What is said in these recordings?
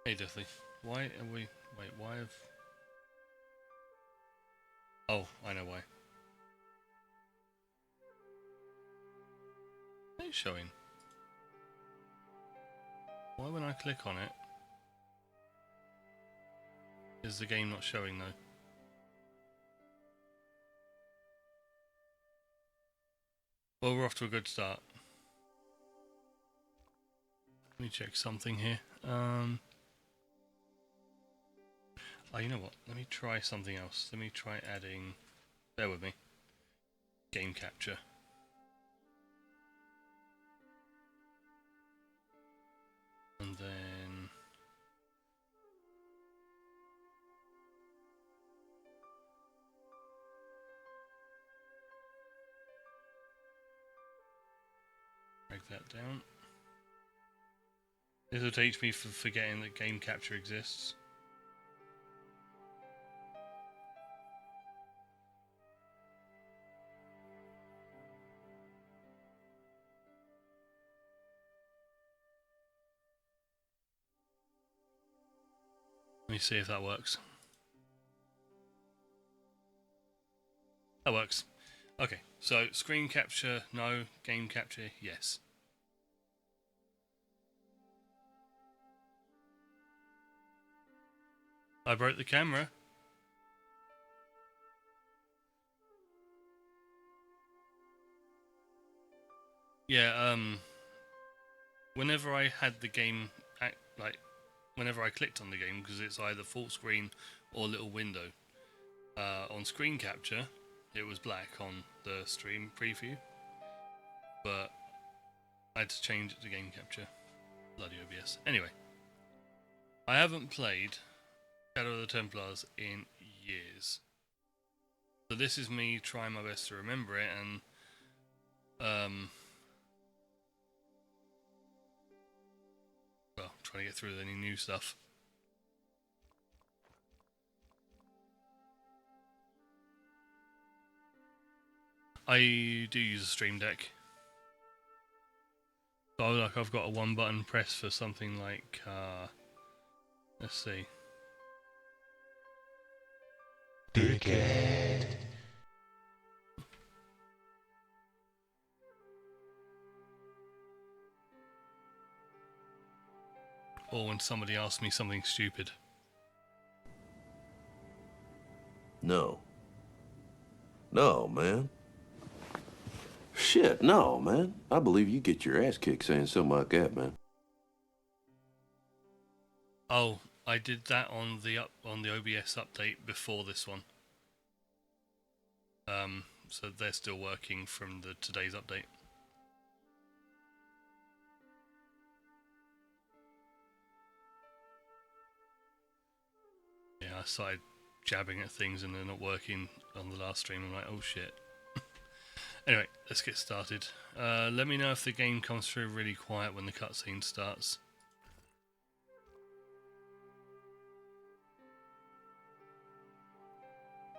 Hey, Deathly. Why are we... Wait, why have... Oh, I know why. It's showing. Why when I click on it is the game not showing though? Well, we're off to a good start. Let me check something here. Oh, you know what? Let me try something else. Let me try adding... Bear with me. Game capture. And then... Drag that down. This will teach me for forgetting that game capture exists. Let me see if that works. That works. Okay, so screen capture, no. Game capture, yes. I broke the camera. Yeah, whenever I had the game, whenever I clicked on the game, because it's either full screen or little window, on screen capture, it was black on the stream preview, but I had to change it to game capture. Bloody OBS. Anyway, I haven't played Shadow of the Templars in years. So this is me trying my best to remember it, and well, trying to get through any new stuff. I do use a Stream Deck. So like I've got a one button press for something like let's see. Dickhead. Or when somebody asks me something stupid. No. No, man. Shit, no, man. I believe you get your ass kicked saying something like that, man. Oh, I did that on the OBS update before this one. So they're still working from today's update. Yeah, I started jabbing at things and they're not working on the last stream. I'm like, oh shit. Anyway, let's get started. Let me know if the game comes through really quiet when the cutscene starts.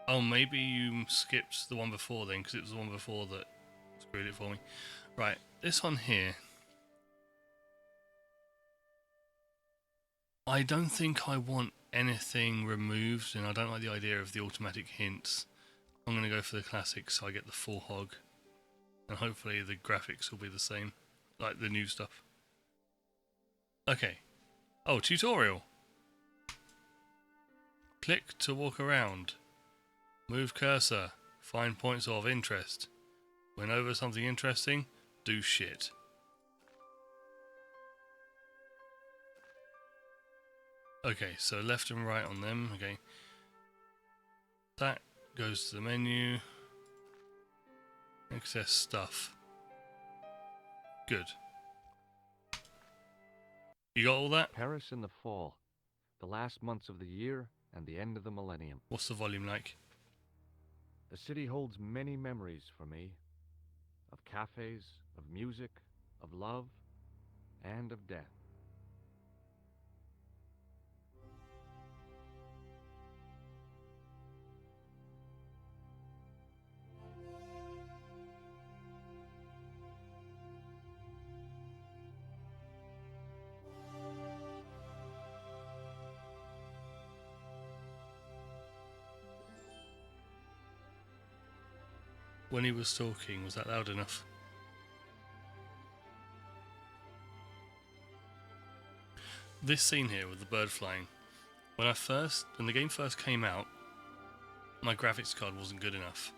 Oh, maybe you skipped the one before then, because it was the one before that screwed it for me. Right, this one here. I don't think I want anything removed, and I don't like the idea of the automatic hints. I'm going to go for the classic, so I get the full hog. And hopefully the graphics will be the same, like the new stuff. Okay. Oh, tutorial. Click to walk around. Move cursor. Find points of interest. When over something interesting, do shit. Okay, so left and right on them. Okay. That goes to the menu. Access stuff. Good. You got all that? Paris in the fall, the last months of the year and the end of the millennium. What's the volume like? The city holds many memories for me, of cafes, of music, of love, and of death. when he was talking, was that loud enough? This scene here with the bird flying, when the game first came out, my graphics card wasn't good enough.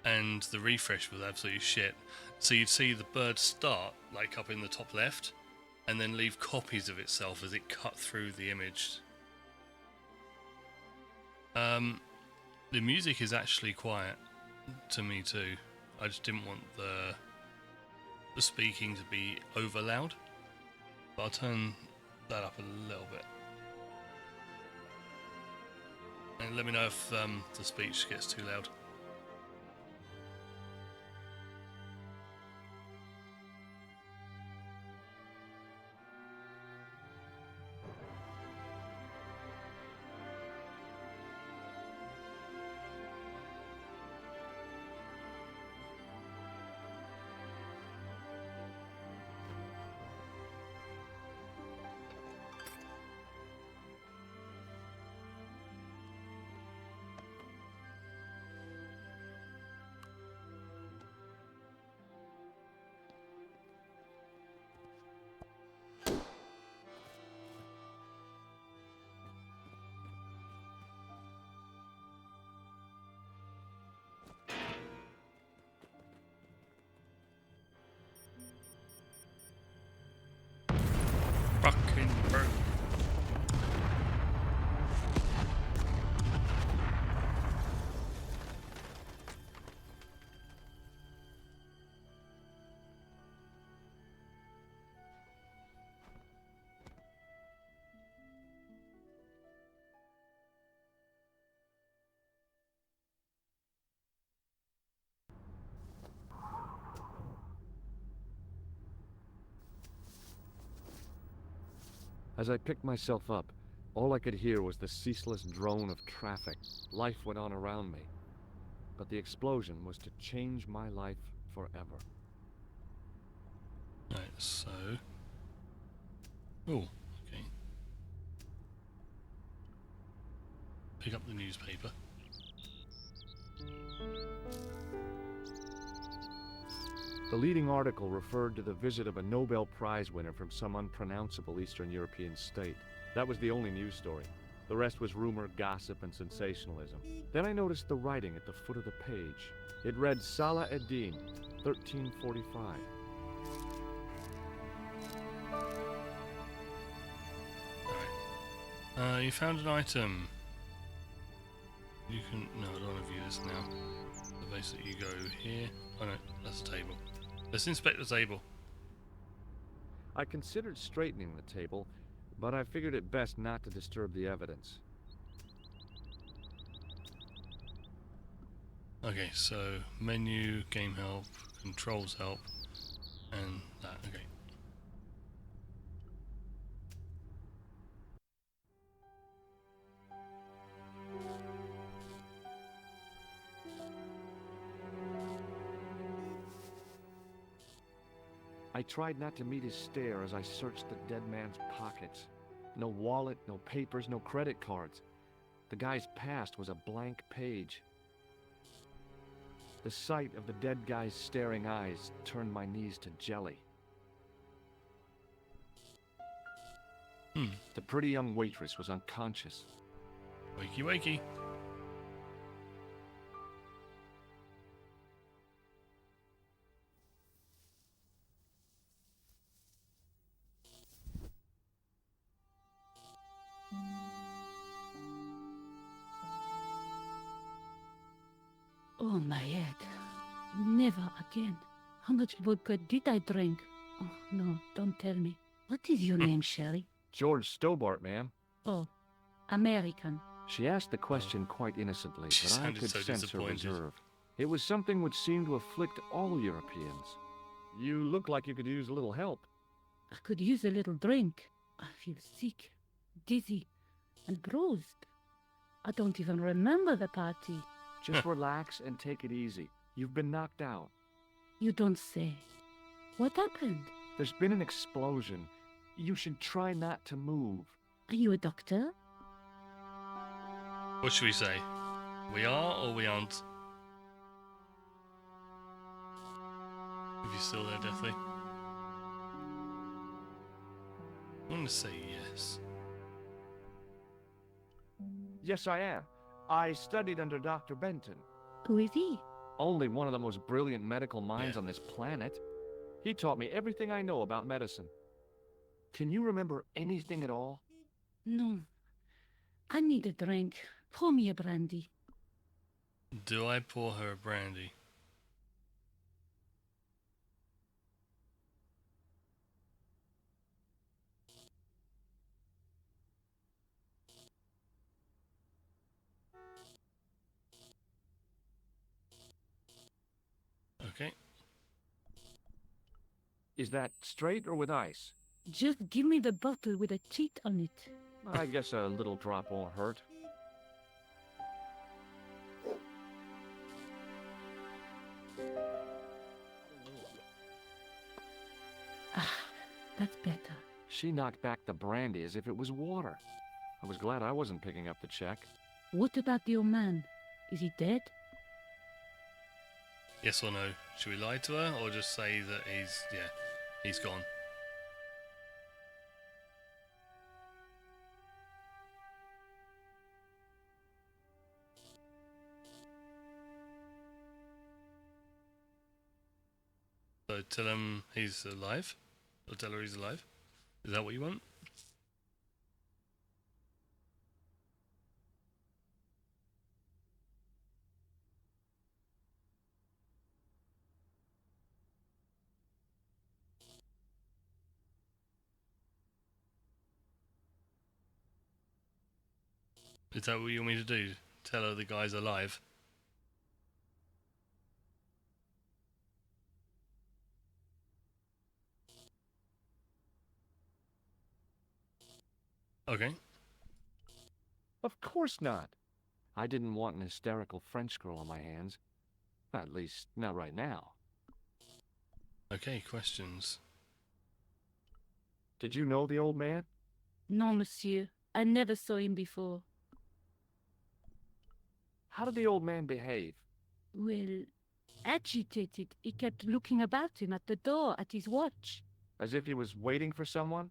And the refresh was absolutely shit. So you'd see the bird start, like up in the top left, and then leave copies of itself as it cut through the image. The music is actually quiet to me too. I just didn't want the speaking to be over loud. But I'll turn that up a little bit. And let me know if the speech gets too loud. Fucking bird. As I picked myself up, all I could hear was the ceaseless drone of traffic. Life went on around me. But the explosion was to change my life forever. Right, so... Oh, okay. Pick up the newspaper. The leading article referred to the visit of a Nobel Prize winner from some unpronounceable Eastern European state. That was the only news story. The rest was rumor, gossip, and sensationalism. Then I noticed the writing at the foot of the page. It read Salah ad-Din, 1345. Alright. You found an item. You can... No, I don't want to view this now. So basically you go here. Oh no, that's a table. Let's inspect the table. I considered straightening the table, but I figured it best not to disturb the evidence. Okay, so menu, game help, controls help, and that. Okay. I tried not to meet his stare as I searched the dead man's pockets. No wallet, no papers, no credit cards. The guy's past was a blank page. The sight of the dead guy's staring eyes turned my knees to jelly. The pretty young waitress was unconscious. Wakey wakey. Oh, my head. Never again. How much vodka did I drink? Oh, no, don't tell me. What is your name, Sherry? George Stobbart, ma'am. Oh, American. She asked the question quite innocently, She but I sounded could so sense her disappointed. reserve. It was something which seemed to afflict all Europeans. You look like you could use a little help. I could use a little drink. I feel sick, dizzy, and bruised. I don't even remember the party. Just relax and take it easy. You've been knocked out. You don't say. What happened? There's been an explosion. You should try not to move. Are you a doctor? What should we say? We are or we aren't? If you're still there, Deathly. I'm going to say yes. Yes, I am. I studied under Dr. Benton. Who is he? Only one of the most brilliant medical minds Yeah. on this planet. He taught me everything I know about medicine. Can you remember anything at all? No. I need a drink. Pour me a brandy. Do I pour her a brandy? Okay. Is that straight or with ice? Just give me the bottle with a cheat on it. I guess a little drop won't hurt. Ah, that's better. She knocked back the brandy as if it was water. I was glad I wasn't picking up the check. What about the old man? Is he dead? Yes or no? Should we lie to her or just say that he's gone? So tell him he's alive? Or tell her he's alive? Is that what you want? Is that what you want me to do? Tell her the guy's alive? Okay. Of course not. I didn't want an hysterical French girl on my hands. At least, not right now. Okay, questions. Did you know the old man? No, monsieur. I never saw him before. How did the old man behave? Well, agitated. He kept looking about him at the door, at his watch. As if he was waiting for someone?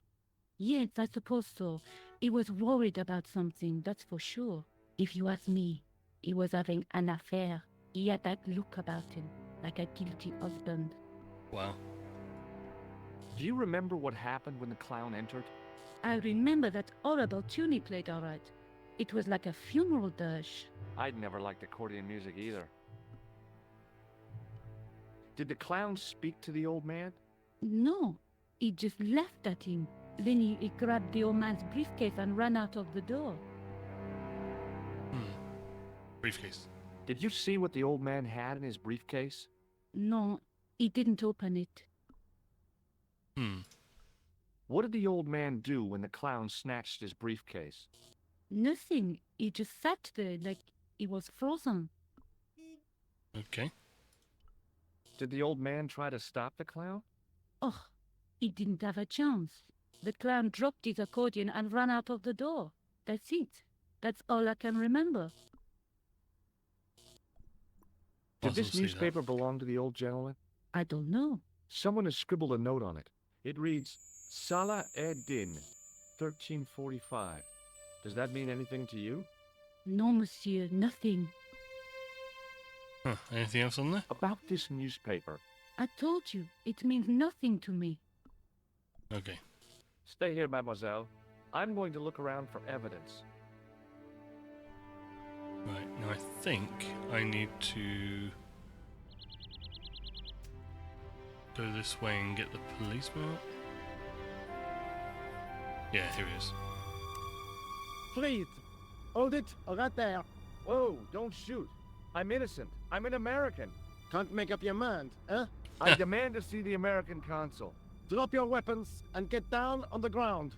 Yes, I suppose so. He was worried about something, that's for sure. If you ask me, he was having an affair. He had that look about him, like a guilty husband. Wow. Do you remember what happened when the clown entered? I remember that horrible tune he played all right. It was like a funeral dirge. I'd never liked accordion music either. Did the clown speak to the old man? No, he just laughed at him. Then he grabbed the old man's briefcase and ran out of the door. Briefcase. Did you see what the old man had in his briefcase? No, he didn't open it. What did the old man do when the clown snatched his briefcase? Nothing. He just sat there like he was frozen. Okay. Did the old man try to stop the clown? Oh, he didn't have a chance. The clown dropped his accordion and ran out of the door. That's it. That's all I can remember. Did Awesome this to see that. newspaper belong to the old gentleman? I don't know. Someone has scribbled a note on it. It reads, Salah ed-Din, 1345. Does that mean anything to you? No, monsieur, nothing. Huh. Anything else on there? About this newspaper. I told you, it means nothing to me. Okay. Stay here, mademoiselle. I'm going to look around for evidence. Right, now I think I need to go this way and get the policeman out. Yeah, here he is. Please, hold it right there. Whoa, don't shoot. I'm innocent. I'm an American. Can't make up your mind, eh? I demand to see the American consul. Drop your weapons and get down on the ground.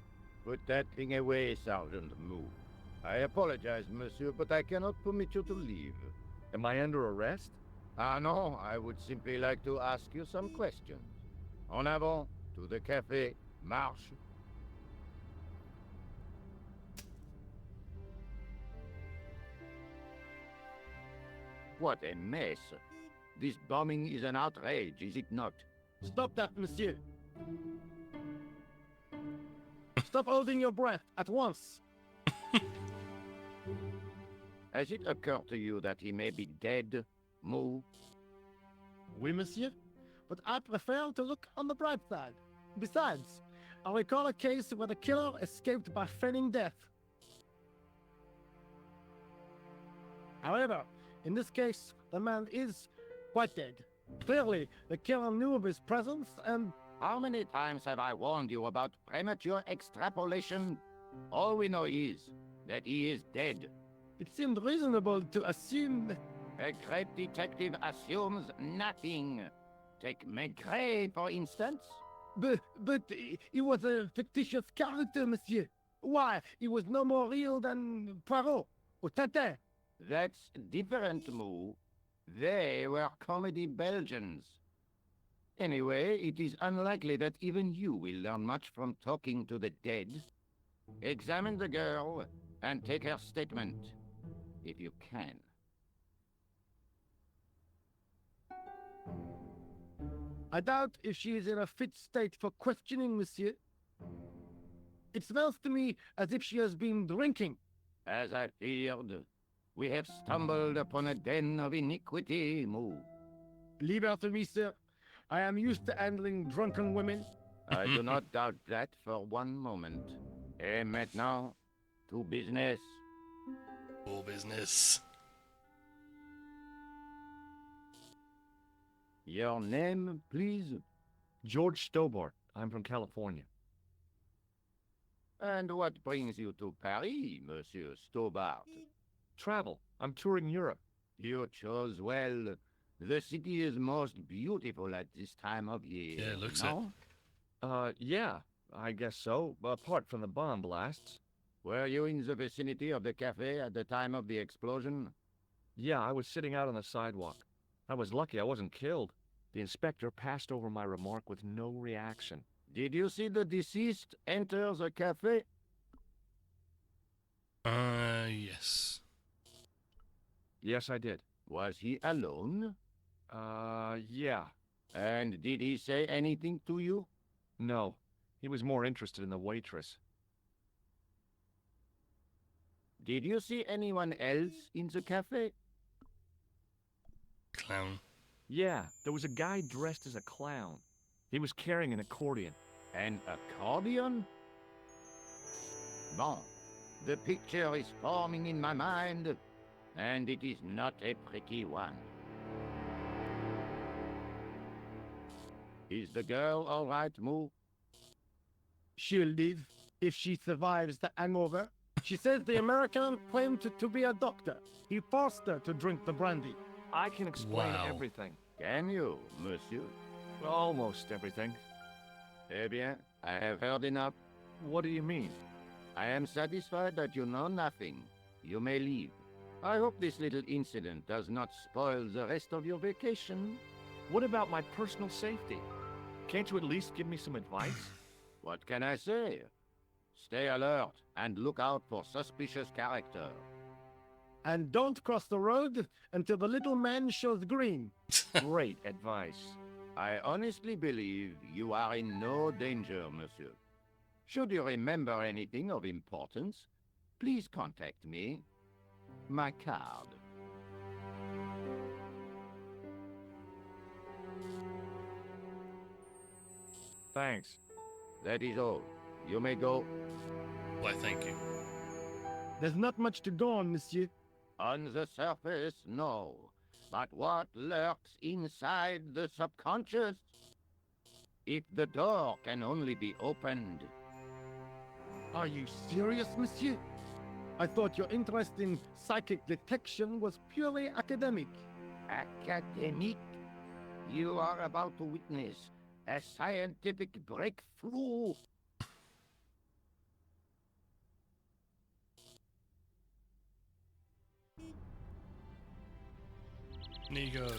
Put that thing away, Sergeant. Move. I apologize, monsieur, but I cannot permit you to leave. Am I under arrest? Ah, no, I would simply like to ask you some questions. En avant, to the café, marche. What a mess. This bombing is an outrage, is it not? Stop that, monsieur. Stop holding your breath at once. Has it occurred to you that he may be dead, Moo? Oui, monsieur. But I prefer to look on the bright side. Besides, I recall a case where the killer escaped by feigning death. However, in this case, the man is quite dead. Clearly, the killer knew of his presence and... How many times have I warned you about premature extrapolation? All we know is that he is dead. It seemed reasonable to assume... A great detective assumes nothing. Take Maigret, for instance. But he was a fictitious character, monsieur. Why, he was no more real than Poirot or Tintin. That's different, Moo. They were comedy Belgians. Anyway, it is unlikely that even you will learn much from talking to the dead. Examine the girl and take her statement, if you can. I doubt if she is in a fit state for questioning, monsieur. It smells to me as if she has been drinking. As I feared, we have stumbled upon a den of iniquity, Moo. Leave her to me, sir. I am used to handling drunken women. I do not doubt that for one moment. Et maintenant, to business. All business. Your name, please? George Stobbart. I'm from California. And what brings you to Paris, Monsieur Stobbart? Travel. I'm touring Europe. You chose well. The city is most beautiful at this time of year. Yeah, it looks no? Yeah, I guess so. Apart from the bomb blasts. Were you in the vicinity of the café at the time of the explosion? Yeah, I was sitting out on the sidewalk. I was lucky I wasn't killed. The inspector passed over my remark with no reaction. Did you see the deceased enter the café? Yes. Yes, I did. Was he alone? Yeah. And did he say anything to you? No. He was more interested in the waitress. Did you see anyone else in the café? Clown. Yeah, there was a guy dressed as a clown. He was carrying an accordion. An accordion? Bon, the picture is forming in my mind, and it is not a pretty one. Is the girl all right, Moo? She'll live if she survives the hangover. She says the American claimed to be a doctor. He forced her to drink the brandy. I can explain Wow. everything. Can you, monsieur? Almost everything. Eh bien, I have heard enough. What do you mean? I am satisfied that you know nothing. You may leave. I hope this little incident does not spoil the rest of your vacation. What about my personal safety? Can't you at least give me some advice? What can I say? Stay alert and look out for suspicious character. And don't cross the road until the little man shows green. Great advice. I honestly believe you are in no danger, monsieur. Should you remember anything of importance, please contact me. My card. Thanks. That is all. You may go. Why, thank you. There's not much to go on, monsieur. On the surface, no. But what lurks inside the subconscious? If the door can only be opened. Are you serious, monsieur? I thought your interest in psychic detection was purely academic. Academic? You are about to witness a scientific breakthrough. Nico.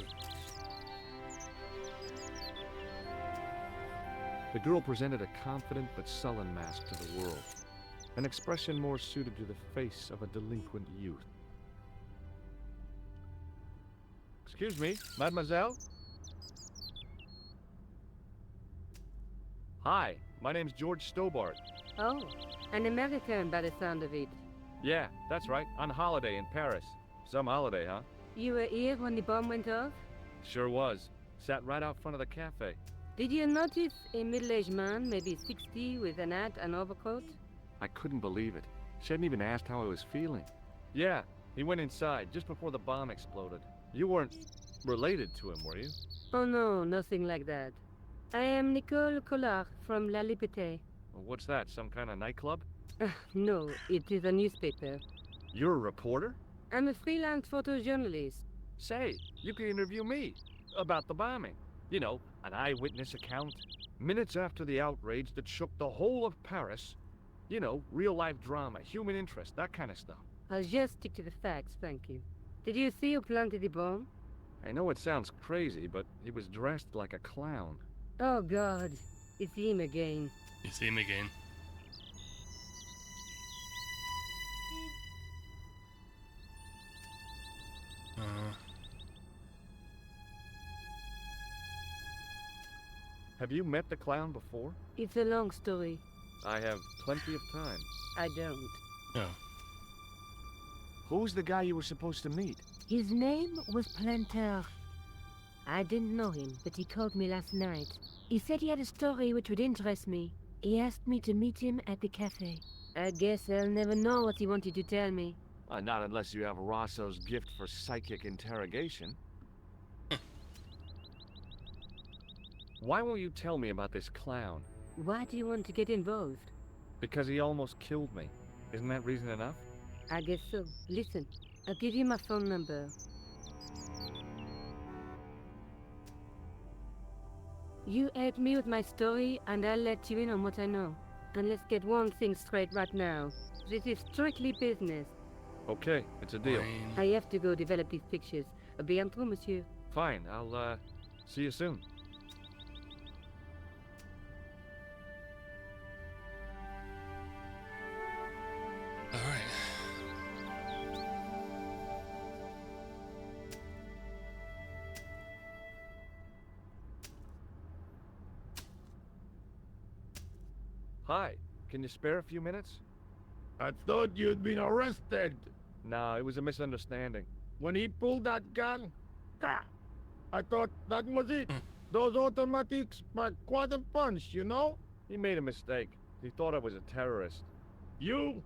The girl presented a confident but sullen mask to the world. An expression more suited to the face of a delinquent youth. Excuse me, mademoiselle? Hi, my name's George Stobbart. Oh, an American by the sound of it. Yeah, that's right, on holiday in Paris. Some holiday, huh? You were here when the bomb went off? Sure was. Sat right out front of the cafe. Did you notice a middle-aged man, maybe 60, with an hat and overcoat? I couldn't believe it. She hadn't even asked how I was feeling. Yeah, he went inside just before the bomb exploded. You weren't related to him, were you? Oh no, nothing like that. I am Nicole Collard from La Liberté. Well, what's that, some kind of nightclub? No, it is a newspaper. You're a reporter? I'm a freelance photojournalist. Say, you can interview me about the bombing. You know, an eyewitness account. Minutes after the outrage that shook the whole of Paris. You know, real-life drama, human interest, that kind of stuff. I'll just stick to the facts, thank you. Did you see who planted the bomb? I know it sounds crazy, but he was dressed like a clown. Oh God, it's him again. You see him again. Have you met the clown before? It's a long story. I have plenty of time. I don't. No. Who's the guy you were supposed to meet? His name was Planter. I didn't know him, but he called me last night. He said he had a story which would interest me. He asked me to meet him at the cafe. I guess I'll never know what he wanted to tell me. Not unless you have Rosso's gift for psychic interrogation. Why won't you tell me about this clown? Why do you want to get involved? Because he almost killed me. Isn't that reason enough? I guess so. Listen, I'll give you my phone number. You help me with my story, and I'll let you in on what I know. And let's get one thing straight right now. This is strictly business. Okay, it's a deal. Fine. I have to go develop these pictures. À bientôt, monsieur. Fine, I'll, see you soon. All right. Hi, can you spare a few minutes? I thought you'd been arrested. No, it was a misunderstanding. When he pulled that gun, I thought that was it. Those automatics pack quite a punch, you know? He made a mistake. He thought I was a terrorist. You?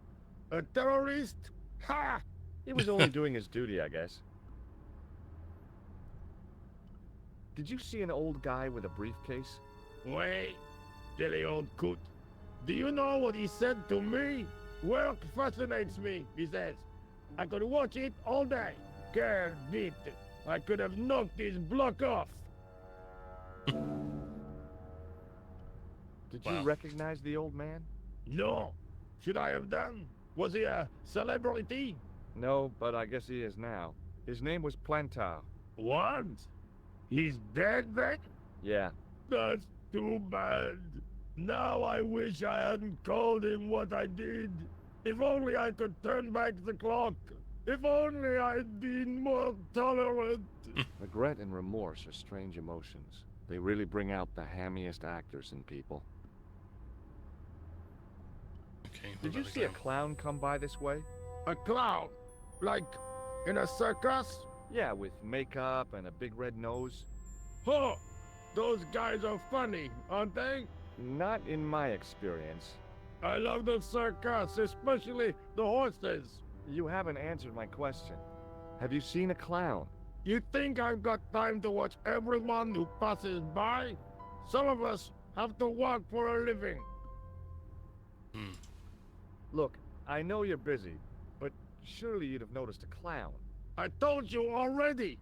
A terrorist? Ha! He was only doing his duty, I guess. Did you see an old guy with a briefcase? Wait, silly old coot. Do you know what he said to me? Work fascinates me, he says. I could watch it all day. Quelle vite. I could have knocked his block off. Did Wow. you recognize the old man? No. Should I have done? Was he a celebrity? No, but I guess he is now. His name was Plantar. What? He's dead then? Yeah. That's too bad. Now I wish I hadn't called him what I did. If only I could turn back the clock. If only I'd been more tolerant. Regret and remorse are strange emotions. They really bring out the hammiest actors in people. Okay. what Did you about the see a clown? clown come by this way? A clown? Like in a circus? Yeah, with makeup and a big red nose. Huh! Those guys are funny, aren't they? Not in my experience. I love the circus, especially the horses. You haven't answered my question. Have you seen a clown? You think I've got time to watch everyone who passes by? Some of us have to work for a living. Look, I know you're busy, but surely you'd have noticed a clown. I told you already.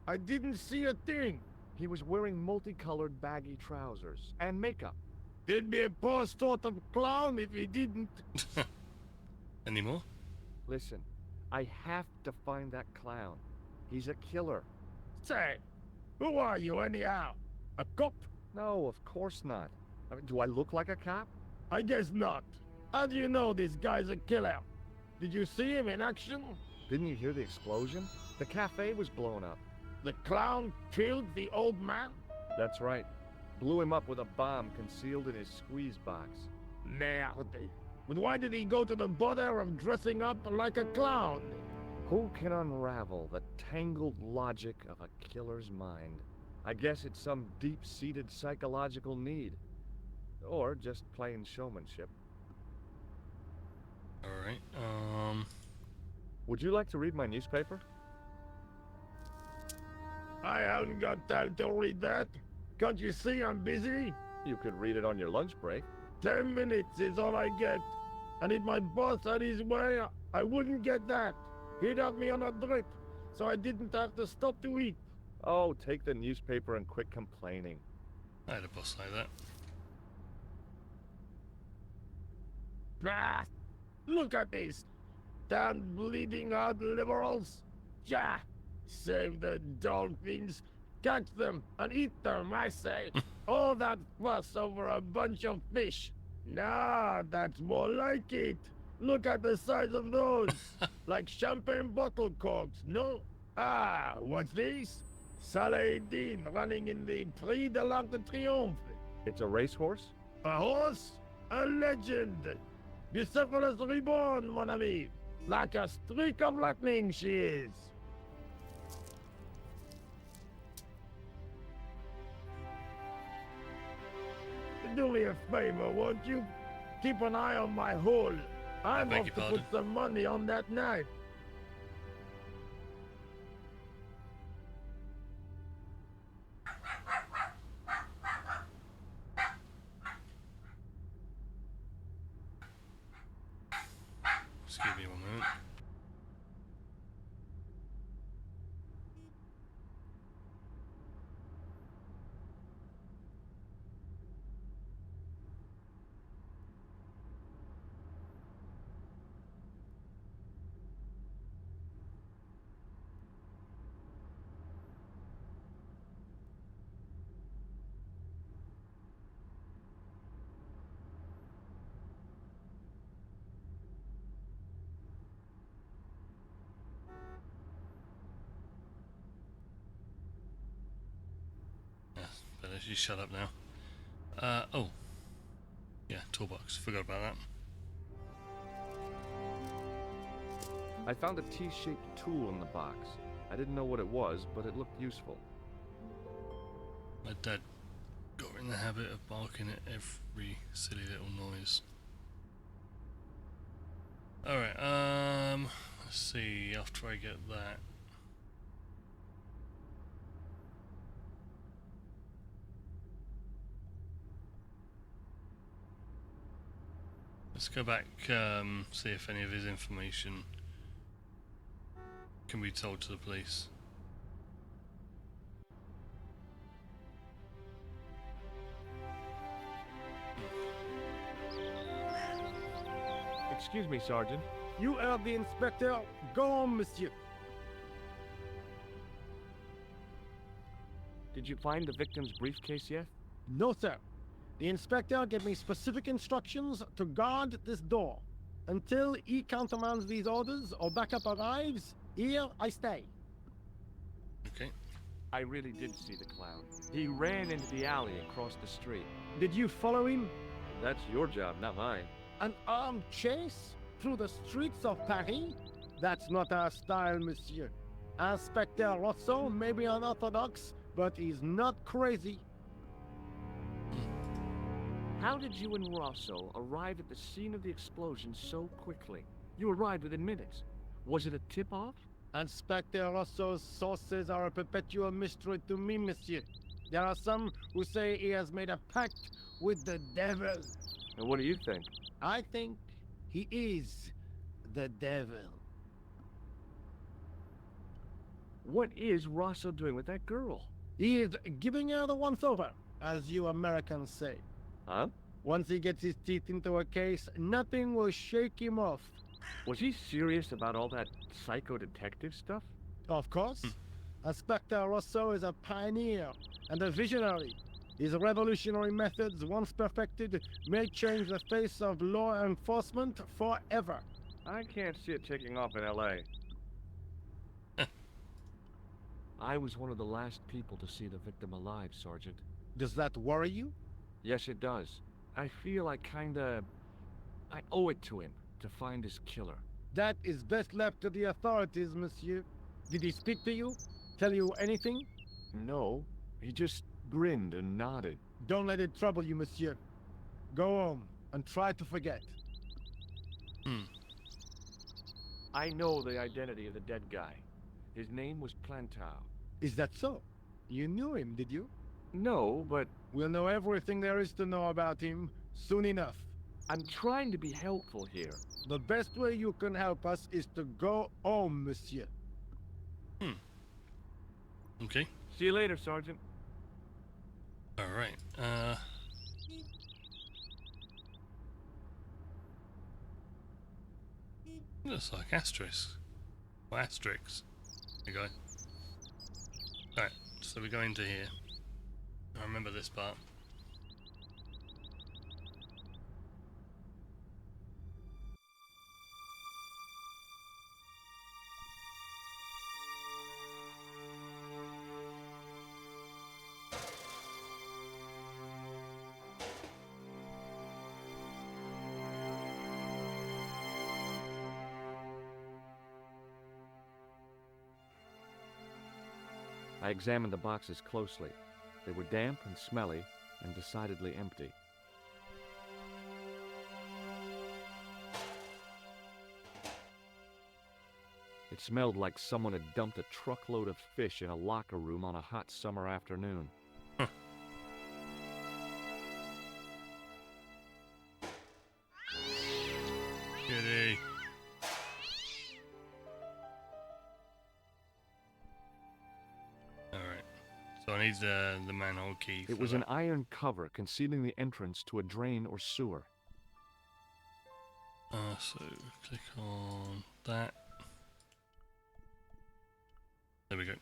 I didn't see a thing. He was wearing multicolored baggy trousers and makeup. He'd be a poor sort of clown if he didn't. Any more? Listen, I have to find that clown. He's a killer. Say, who are you anyhow? A cop? No, of course not. I mean, do I look like a cop? I guess not. How do you know this guy's a killer? Did you see him in action? Didn't you hear the explosion? The cafe was blown up. The clown killed the old man? That's right. Blew him up with a bomb concealed in his squeeze box. Merde. But why did he go to the bother of dressing up like a clown? Who can unravel the tangled logic of a killer's mind? I guess it's some deep-seated psychological need. Or just plain showmanship. Alright, Would you like to read my newspaper? I haven't got time to read that. Can't you see I'm busy? You could read it on your lunch break. 10 minutes is all I get. And if my boss had his way, I wouldn't get that. He'd have me on a drip, so I didn't have to stop to eat. Oh, take the newspaper and quit complaining. I had a boss like that. Ah, look at this. Damn bleeding out liberals. Yeah, save the dolphins. Catch them and eat them, I say. All that fuss over a bunch of fish. Nah, that's more like it. Look at the size of those. Like champagne bottle corks, no? Ah, what's this? Saladin running in the Prix de l'Arc de Triomphe. It's a racehorse? A horse? A legend. Bucephalus reborn, mon ami. Like a streak of lightning she is. Do me a favor, won't you? Keep an eye on my hole. I'm beg off your to pardon? put some money on that knife. Just give me one moment. Better you shut up now. Oh. Yeah, toolbox. Forgot about that. I found a T-shaped tool in the box. I didn't know what it was, but it looked useful. My dad got in the habit of barking at every silly little noise. Alright, let's see, after I get that. Let's go back, see if any of his information can be told to the police. Excuse me, Sergeant. You heard the inspector. Go on, monsieur. Did you find the victim's briefcase yet? No, sir. The inspector gave me specific instructions to guard this door. Until he countermands these orders or backup arrives, here I stay. Okay. I really did see the clown. He ran into the alley across the street. Did you follow him? That's your job, not mine. An armed chase through the streets of Paris? That's not our style, monsieur. Inspector Rosso may be unorthodox, but he's not crazy. How did you and Rosso arrive at the scene of the explosion so quickly? You arrived within minutes. Was it a tip-off? Inspector Rosso's sources are a perpetual mystery to me, monsieur. There are some who say he has made a pact with the devil. And what do you think? I think he is the devil. What is Rosso doing with that girl? He is giving her the once-over, as you Americans say. Huh? Once he gets his teeth into a case, nothing will shake him off. Was he serious about all that psycho-detective stuff? Of course. Inspector Rosso is a pioneer and a visionary. His revolutionary methods, once perfected, may change the face of law enforcement forever. I can't see it taking off in L.A. I was one of the last people to see the victim alive, Sergeant. Does that worry you? Yes, it does. I feel I owe it to him to find his killer. That is best left to the authorities, monsieur. Did he speak to you? Tell you anything? No, he just grinned and nodded. Don't let it trouble you, monsieur. Go home and try to forget. I know the identity of the dead guy. His name was Plantow. Is that so? You knew him, did you? No, but We'll know everything there is to know about him soon enough. I'm trying to be helpful here. The best way you can help us is to go home, monsieur. Okay. See you later, Sergeant. Alright. Looks like asterisk. Or asterisks. There you go. Alright, so we go into here. I remember this part. I examined the boxes closely. They were damp and smelly, and decidedly empty. It smelled like someone had dumped a truckload of fish in a locker room on a hot summer afternoon. Goody. Alright. So I need the manhole key. It was an iron cover concealing the entrance to a drain or sewer. So click on that. There we go.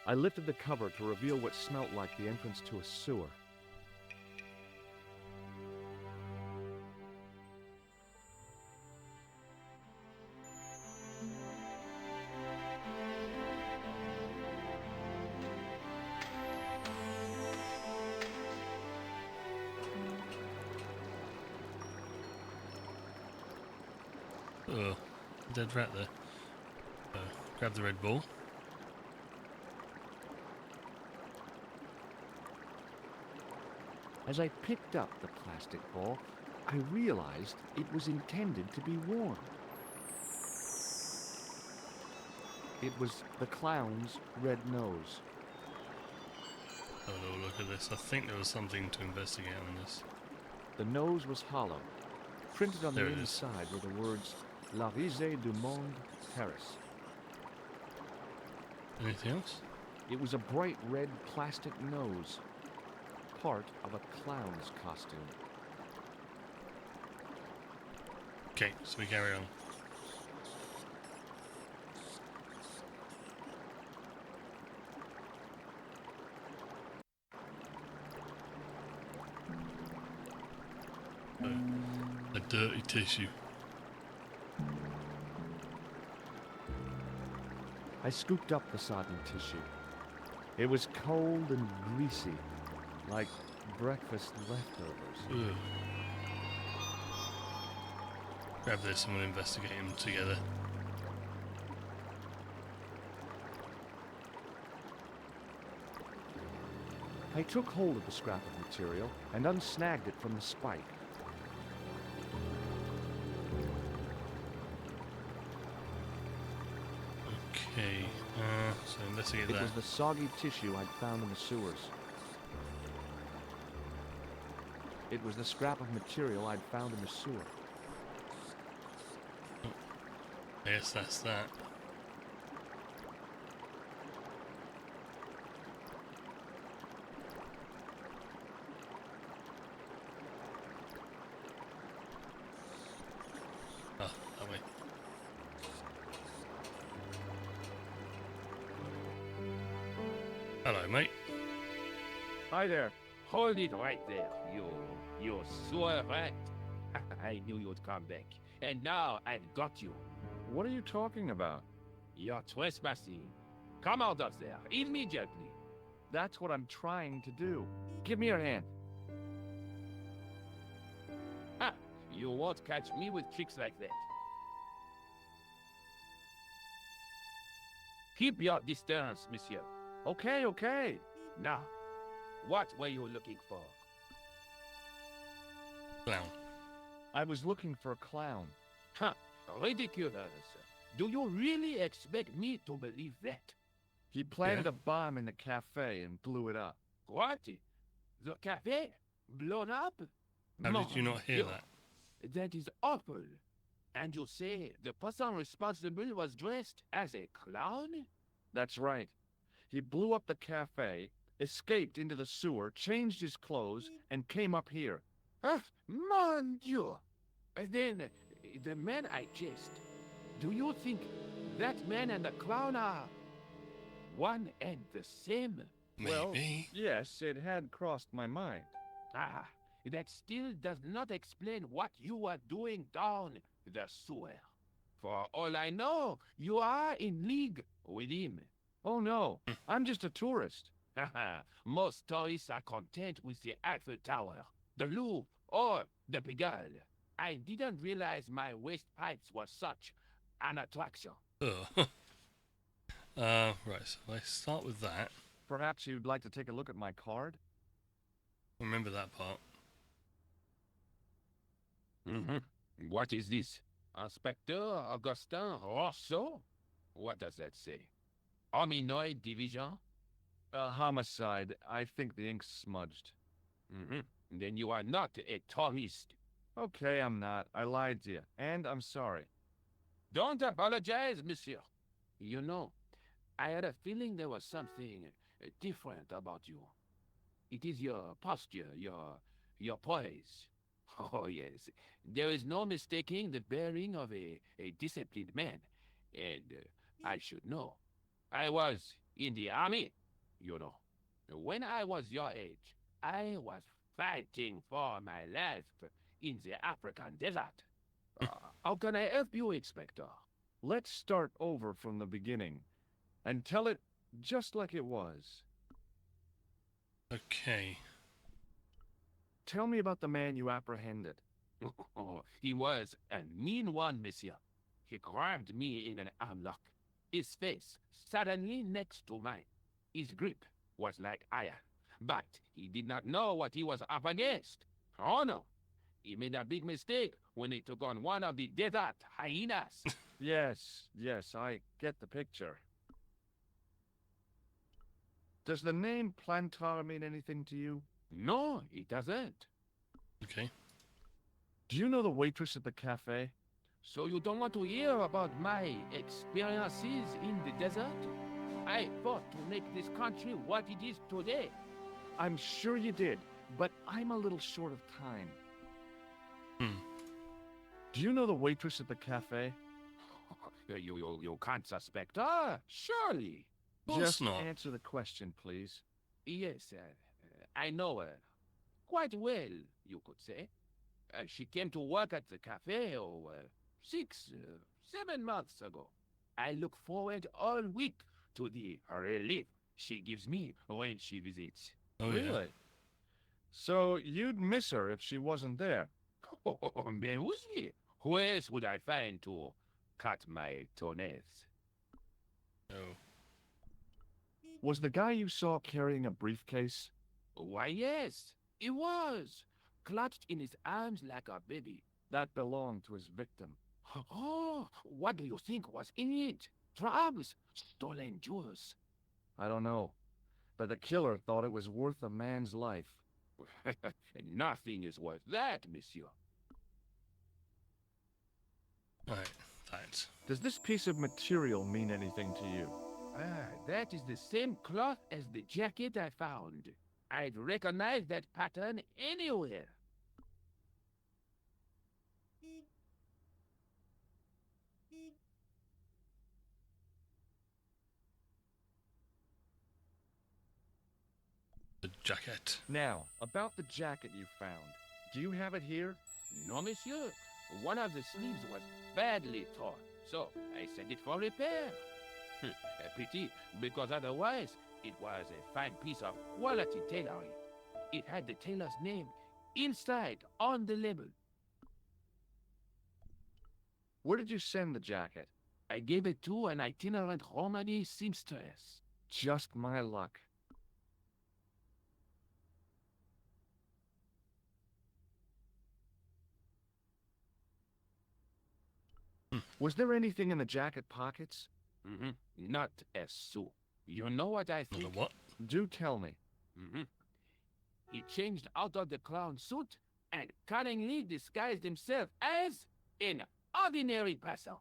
I lifted the cover to reveal what smelt like the entrance to a sewer. Oh, dead rat there. Grab the red ball. As I picked up the plastic ball, I realized it was intended to be worn. It was the clown's red nose. Oh, look at this. I think there was something to investigate on this. The nose was hollow. Printed on There the it is. inside were the words, La Risée du Monde Paris. Anything else? It was a bright red plastic nose, part of a clown's costume. Okay, so we carry on. A dirty tissue. I scooped up the sodden tissue. It was cold and greasy, like breakfast leftovers. Ugh. Grab this and we'll investigate them together. I took hold of the scrap of material and unsnagged it from the spike. Okay, so investigate It that. was the soggy tissue I'd found in the sewers. It was the scrap of material I'd found in the sewer. I guess that's that. Ah, that way. Hello, mate. Hi there. Hold it right there, you sore rat. I knew you'd come back. And now I've got you. What are you talking about? You're trespassing. Come out of there immediately. That's what I'm trying to do. Give me your hand. Ha! You won't catch me with tricks like that. Keep your distance, monsieur. Okay, okay. Now, what were you looking for? Clown. I was looking for a clown. Huh, ridiculous. Do you really expect me to believe that? He planted Yeah. a bomb in the cafe and blew it up. What? The cafe? Blown up? How did you not hear Mon that? Dieu, that is awful. And you say the person responsible was dressed as a clown? That's right. He blew up the cafe, escaped into the sewer, changed his clothes, and came up here. Ah, mon Dieu! Then, the man I chased, do you think that man and the clown are one and the same? Well, Maybe. yes, it had crossed my mind. Ah, that still does not explain what you are doing down the sewer. For all I know, you are in league with him. Oh no, I'm just a tourist. Most tourists are content with the Eiffel Tower, the Louvre, or the Pigalle. I didn't realize my waste pipes were such an attraction. Ugh. Right, so I start with that. Perhaps you'd like to take a look at my card? Remember that part. What is this? Inspector Augustin Rousseau? What does that say? Hominoid Division? Homicide. I think the ink's smudged. Then you are not a tourist. Okay, I'm not. I lied to you, and I'm sorry. Don't apologize, monsieur. You know, I had a feeling there was something different about you. It is your posture, your poise. Oh, yes. There is no mistaking the bearing of a disciplined man. And I should know. I was in the army, you know. When I was your age, I was fighting for my life in the African desert. How can I help you, Inspector? Let's start over from the beginning and tell it just like it was. Okay. Tell me about the man you apprehended. He was a mean one, monsieur. He grabbed me in an armlock. His face suddenly next to mine. His grip was like iron, but he did not know what he was up against. Oh no, he made a big mistake when he took on one of the desert hyenas. Yes, I get the picture. Does the name Plantar mean anything to you? No, it doesn't. Okay. Do you know the waitress at the cafe? So you don't want to hear about my experiences in the desert? I fought to make this country what it is today. I'm sure you did, but I'm a little short of time. Do you know the waitress at the cafe? You can't suspect her, surely. Of course Just not. answer the question, please. Yes, I know her. Quite well, you could say. She came to work at the cafe 6, 7 months ago. I look forward all week to the relief she gives me when she visits. Oh, yeah. Really? So you'd miss her if she wasn't there? Mais oui. Who else would I find to cut my toenails? Oh. Was the guy you saw carrying a briefcase? Why, yes, he was. Clutched in his arms like a baby. That belonged to his victim. Oh, what do you think was in it? Drugs? Stolen jewels? I don't know, but the killer thought it was worth a man's life. Nothing is worth that, monsieur. Right, that. Does this piece of material mean anything to you? That is the same cloth as the jacket I found. I'd recognize that pattern anywhere. The jacket. Now, about the jacket you found. Do you have it here? No, monsieur. One of the sleeves was badly torn, So I sent it for repair. A pity, because otherwise it was a fine piece of quality tailoring. It had the tailor's name inside on the label. Where did you send the jacket? I gave it to an itinerant Romani seamstress. Just my luck. Was there anything in the jacket pockets? Not a sou. You know what I Not think? a what? Do tell me. He changed out of the clown suit and cunningly disguised himself as an ordinary person.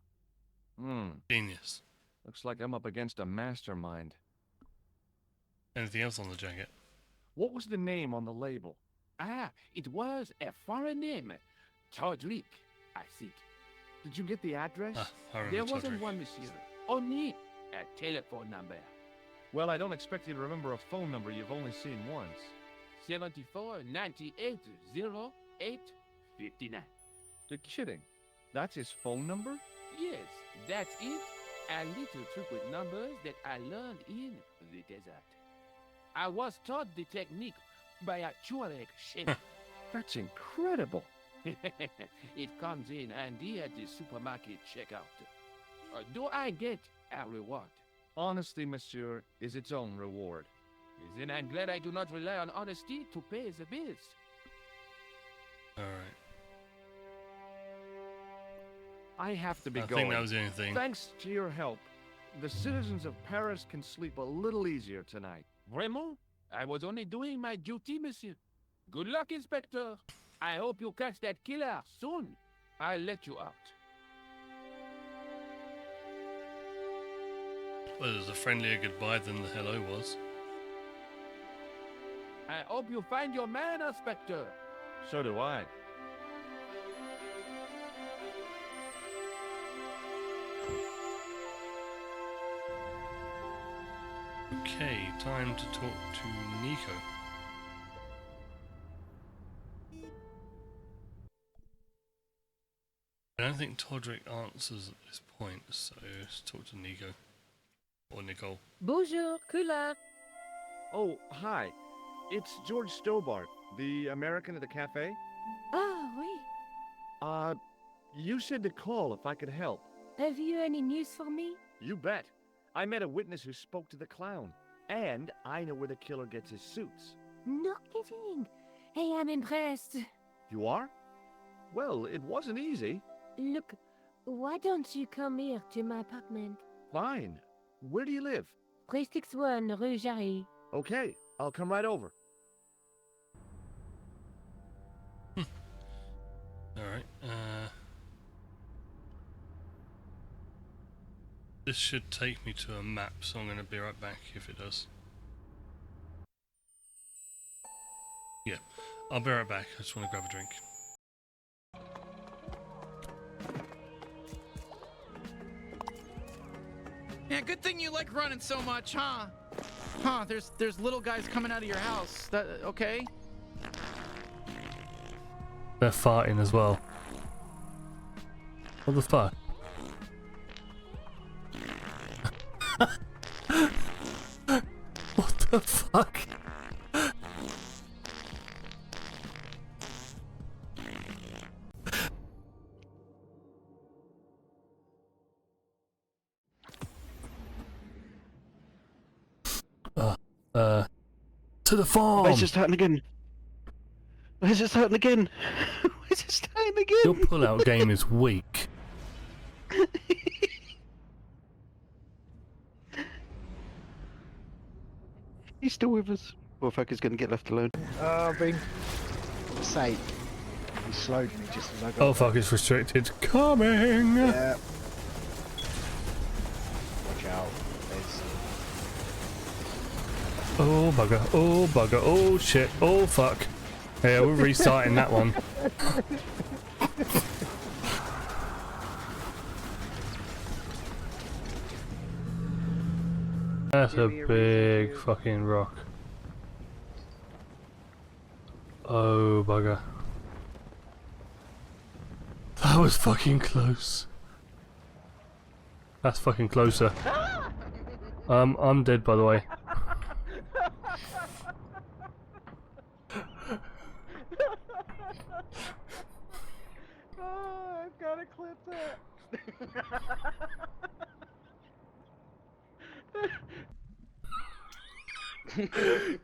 Genius. Looks like I'm up against a mastermind. Anything else on the jacket? What was the name on the label? Ah, it was a foreign name. Todrick, I think. Did you get the address? Ah, I remember There wasn't Todrick. one, monsieur. Only a telephone number. Well, I don't expect you to remember a phone number you've only seen once. 74 98 08 59. You're kidding. That's his phone number? Yes, that's it. A little trick with numbers that I learned in the desert. I was taught the technique by a Tuareg sheikh. That's incredible. It comes in handy at the supermarket checkout. Do I get a reward? Honesty, monsieur, is its own reward. Then I'm glad I do not rely on honesty to pay the bills. Alright. I have to be I going. think that was the only thing. Thanks to your help, the citizens of Paris can sleep a little easier tonight. Vraiment? I was only doing my duty, monsieur. Good luck, Inspector. I hope you catch that killer soon. I'll let you out. Well, it was a friendlier goodbye than the hello was. I hope you find your man, Inspector. So do I. Okay, time to talk to Nico. I don't think Todrick answers at this point, so let's talk to Nico. Or Nicole. Bonjour, couleur. Oh, hi. It's George Stobbart, the American at the cafe. Ah, oui. You said to call if I could help. Have you any news for me? You bet. I met a witness who spoke to the clown. And I know where the killer gets his suits. No kidding. Hey, I'm impressed. You are? Well, it wasn't easy. Look, why don't you come here to my apartment? Fine. Where do you live? 361 Rue Jarry. Okay, I'll come right over. Alright, this should take me to a map, so I'm going to be right back if it does. Yeah, I'll be right back. I just want to grab a drink. Yeah, good thing you like running so much, huh? Huh, there's little guys coming out of your house. That okay? They're farting as well. What the fuck? What the fuck? To the farm! Where's it starting again? Where's it starting again? Where's it starting again? Your pull-out game is weak. He's still with us. Poor fucker's gonna get left alone. I've been safe. He slowed me just as I got Oh fuck, it's restricted. Coming! Yeah. Watch out. There's... Oh bugger, oh bugger, oh shit, oh fuck. Yeah, we're restarting that one. That's a big fucking rock. Oh bugger. That was fucking close. That's fucking closer. I'm dead, by the way. Oh, I've gotta clip that.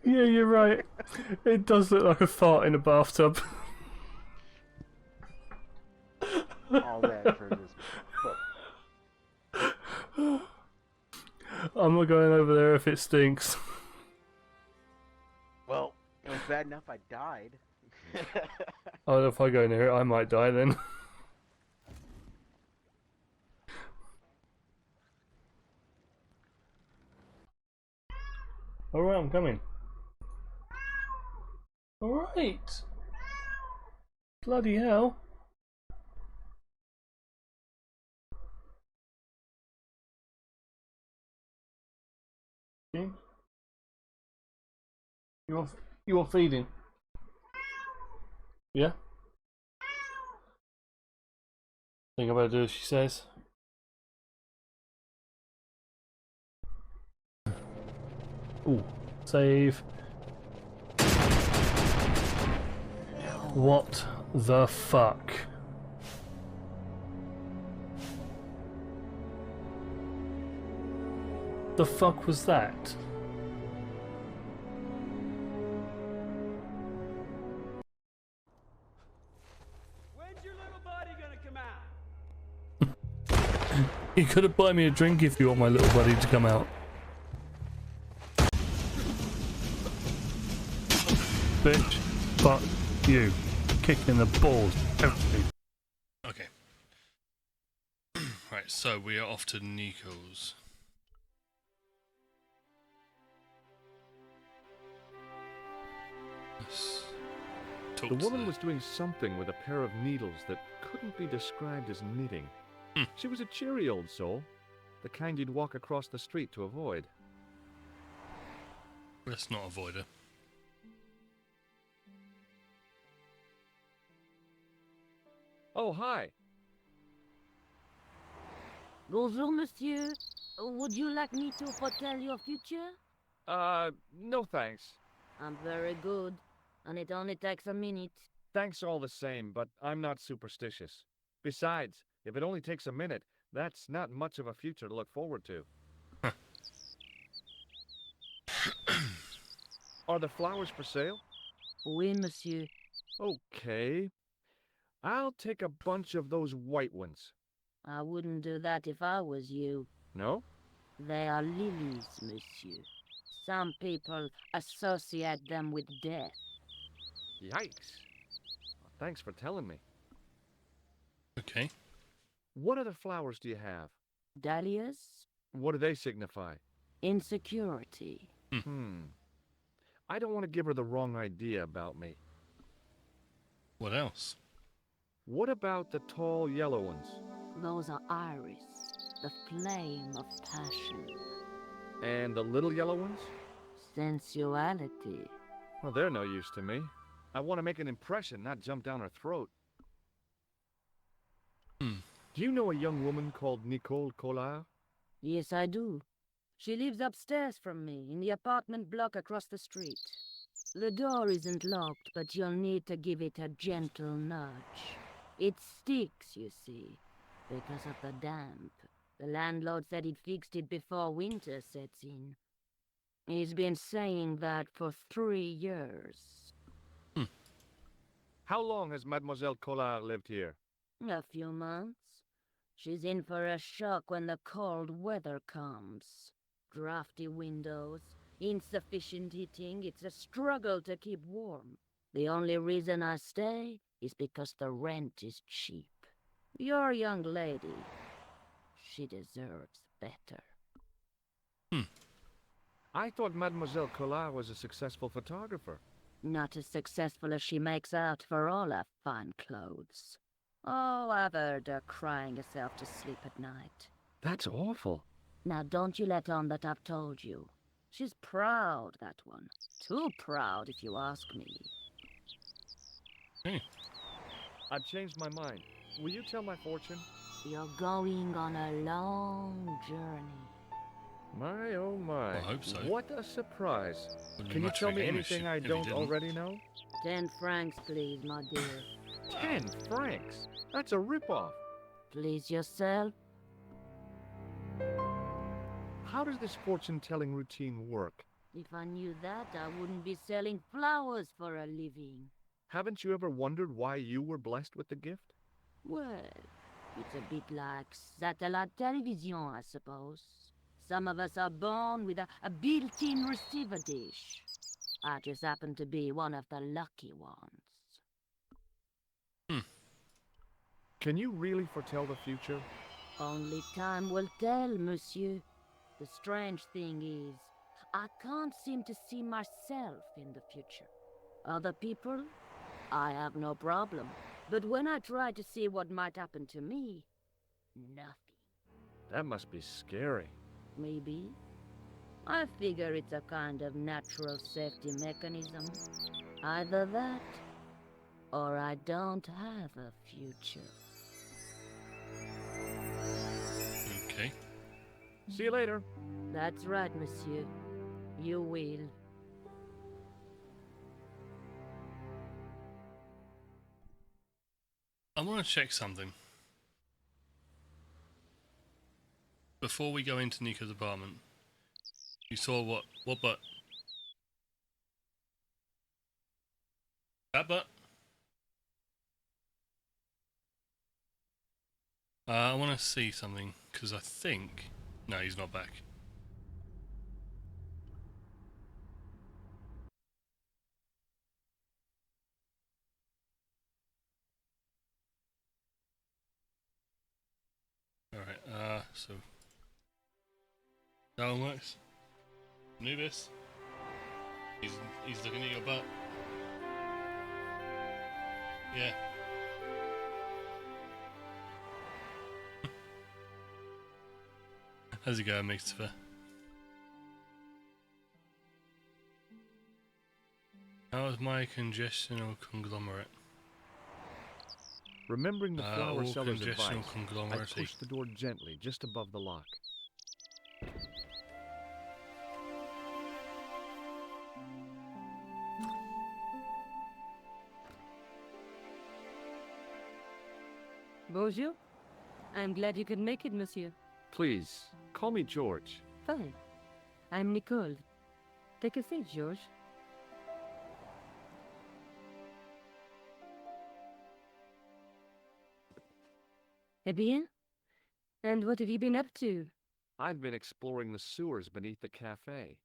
Yeah, you're right. It does look like a fart in a bathtub. All that for this book. I'm not going over there if it stinks. Well, it was bad enough I died. Oh, if I go near it, I might die then. Alright, I'm coming. Alright. Bloody hell. You want feeding? Yeah? Think I better do as she says. Ooh, save. What the fuck? The fuck was that? When's your little buddy gonna come out? You could have bought me a drink if you want my little buddy to come out. Bitch, fuck you. Kicking the balls. Okay. Right, so we are off to Nico's. The woman was doing something with a pair of needles that couldn't be described as knitting. She was a cheery old soul, the kind you'd walk across the street to avoid. Let's not avoid her. Oh, hi. Bonjour, monsieur. Would you like me to foretell your future? No thanks. I'm very good, and it only takes a minute. Thanks all the same, but I'm not superstitious. Besides, if it only takes a minute, that's not much of a future to look forward to. Are the flowers for sale? Oui, monsieur. Okay. I'll take a bunch of those white ones. I wouldn't do that if I was you. No? They are lilies, monsieur. Some people associate them with death. Yikes. Well, thanks for telling me. Okay. What other flowers do you have? Dahlias? What do they signify? Insecurity. I don't want to give her the wrong idea about me. What else? What about the tall yellow ones? Those are iris, the flame of passion. And the little yellow ones? Sensuality. Well, they're no use to me. I want to make an impression, not jump down her throat. Do you know a young woman called Nicole Collard? Yes, I do. She lives upstairs from me, in the apartment block across the street. The door isn't locked, but you'll need to give it a gentle nudge. It sticks, you see, because of the damp. The landlord said he'd fixed it before winter sets in. He's been saying that for 3 years. How long has Mademoiselle Collard lived here? A few months. She's in for a shock when the cold weather comes. Drafty windows, insufficient heating, it's a struggle to keep warm. The only reason I stay is because the rent is cheap. Your young lady, she deserves better. I thought Mademoiselle Collard was a successful photographer. Not as successful as she makes out for all her fine clothes. Oh, I've heard her crying herself to sleep at night. That's awful. Now don't you let on that I've told you. She's proud, that one. Too proud, if you ask me. I've changed my mind. Will you tell my fortune? You're going on a long journey. My oh my. I hope so. What a surprise. Wouldn't be Can you much tell of a me game anything I if you don't didn't. already know? 10 francs, please, my dear. 10 francs? That's a ripoff. Please yourself. How does this fortune-telling routine work? If I knew that, I wouldn't be selling flowers for a living. Haven't you ever wondered why you were blessed with the gift? Well, it's a bit like satellite television, I suppose. Some of us are born with a built-in receiver dish. I just happen to be one of the lucky ones. Can you really foretell the future? Only time will tell, monsieur. The strange thing is, I can't seem to see myself in the future. Other people, I have no problem. But when I try to see what might happen to me, nothing. That must be scary. Maybe. I figure it's a kind of natural safety mechanism. Either that, or I don't have a future. Okay. See you later. That's right, monsieur. You will. I want to check something. Before we go into Nico's apartment, you saw what butt? That butt? I want to see something, because I think... No, he's not back. Alright, so... That one works. Anubis? He's looking at your butt. Yeah. How's it going, Mixtifer? How is my congestional conglomerate? Remembering the flower all seller's advice, congestional I conglomerate. pushed the door gently, just above the lock. Bonjour. I'm glad you could make it, monsieur. Please, call me George. Fine. I'm Nicole. Take a seat, George. Eh bien? And what have you been up to? I've been exploring the sewers beneath the cafe.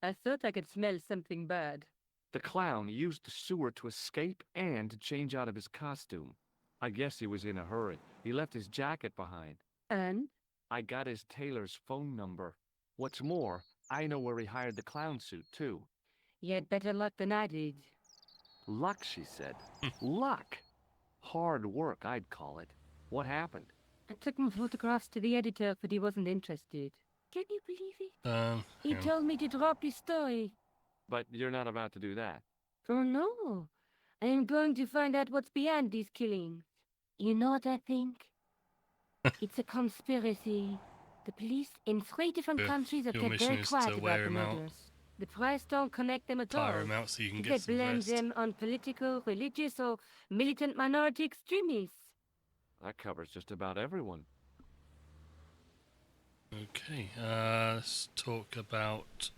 I thought I could smell something bad. The clown used the sewer to escape and to change out of his costume. I guess he was in a hurry. He left his jacket behind. And? I got his tailor's phone number. What's more, I know where he hired the clown suit, too. You had better luck than I did. Luck, she said. Luck! Hard work, I'd call it. What happened? I took my photographs to the editor, but he wasn't interested. Can you believe it? He Yeah. told me to drop his story. But you're not about to do that. Oh no. I am going to find out what's behind these killings. You know what I think? It's a conspiracy. The police in 3 different countries have your kept mission very is quiet to about wear the him out. murders. The price don't connect them at all. Tire him out so you can They get some blame rest. them on political, religious, or militant minority extremists. That covers just about everyone. Okay, let's talk about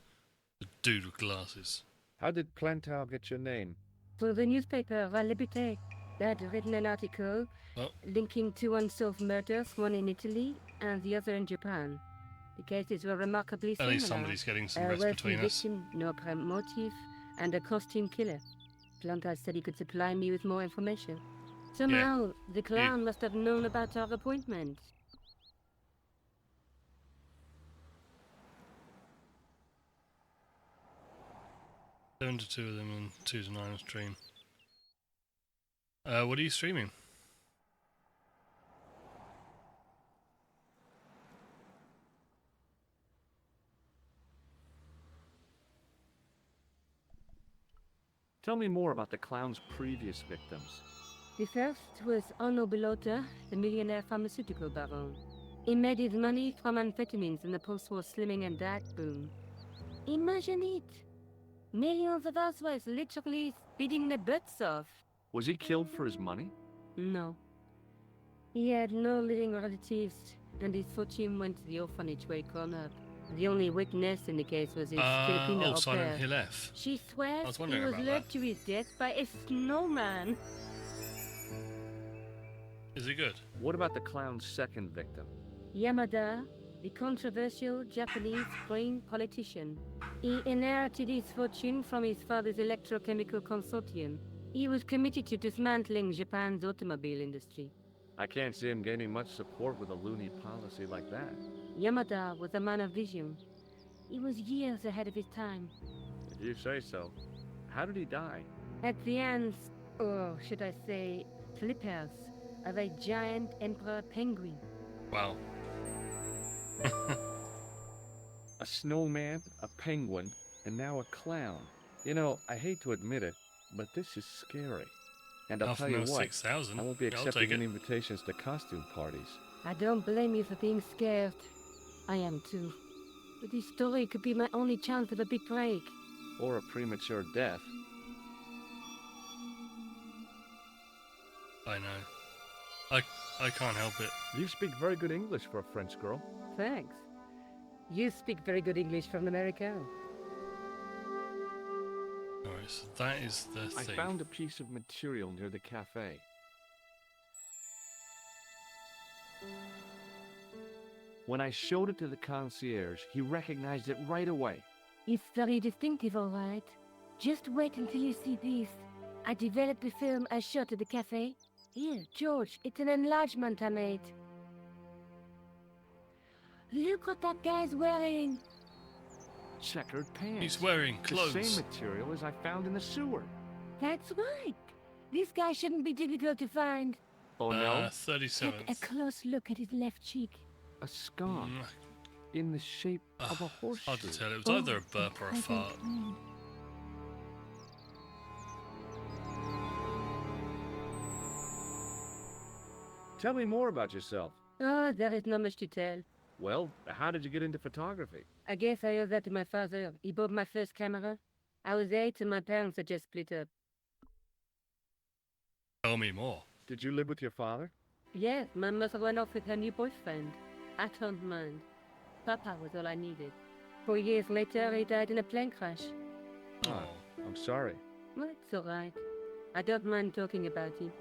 the dude with glasses. How did Plantar get your name? For the newspaper, La Liberté, they had written an article Oh. linking 2 unsolved murders, one in Italy and the other in Japan. The cases were remarkably At similar. least somebody's getting some A rest wealthy between us. victim, no prime motive, and a costume killer. Plantar said he could supply me with more information. Somehow, the clown must have known about our appointment. Seven to 2 of them and 2 to 9 stream. What are you streaming? Tell me more about the clown's previous victims. The first was Arno Bellotta, the millionaire pharmaceutical baron. He made his money from amphetamines in the post-war slimming and diet boom. Imagine it! Millions of housewives literally speeding their butts off. Was he killed for his money? No. He had no living relatives, and his fortune went to the orphanage where he grown up. The only witness in the case was his Filipino au Silent pair. Hill F. She I swears was he wondering was about led that. to his death by a snowman. Is it good? What about the clown's second victim? Yamada, the controversial Japanese brain politician. He inherited his fortune from his father's electrochemical consortium. He was committed to dismantling Japan's automobile industry. I can't see him gaining much support with a loony policy like that. Yamada was a man of vision. He was years ahead of his time. If you say so. How did he die? At the hands, or should I say, flippers, of a giant emperor penguin. Wow. A snowman, a penguin, and now a clown. You know, I hate to admit it, but this is scary. And I'll tell you what, 6,000. I won't be Yeah, I'll accepting take any it. invitations to costume parties. I don't blame you for being scared. I am too. But this story could be my only chance of a big break. Or a premature death. I know. I can't help it. You speak very good English for a French girl. Thanks. You speak very good English from America. Alright, so that is the I thing. found a piece of material near the cafe. When I showed it to the concierge, he recognized it right away. It's very distinctive, all right. Just wait until you see this. I developed the film I shot at the cafe. Here, George, it's an enlargement I made. Look what that guy's wearing. Checkered pants. He's wearing clothes. The same material as I found in the sewer. That's right. This guy shouldn't be difficult to find. Oh no? 37th. Take a close look at his left cheek. A scar. Mm. In the shape of a horseshoe. Hard to tell. It was either a burp or a fart. Tell me more about yourself. Oh, there is not much to tell. Well, how did you get into photography? I guess I owe that to my father. He bought my first camera. I was 8 and my parents had just split up. Tell me more. Did you live with your father? Yes, my mother went off with her new boyfriend. I don't mind. Papa was all I needed. 4 years later, he died in a plane crash. Oh. I'm sorry. Well, it's all right. I don't mind talking about him.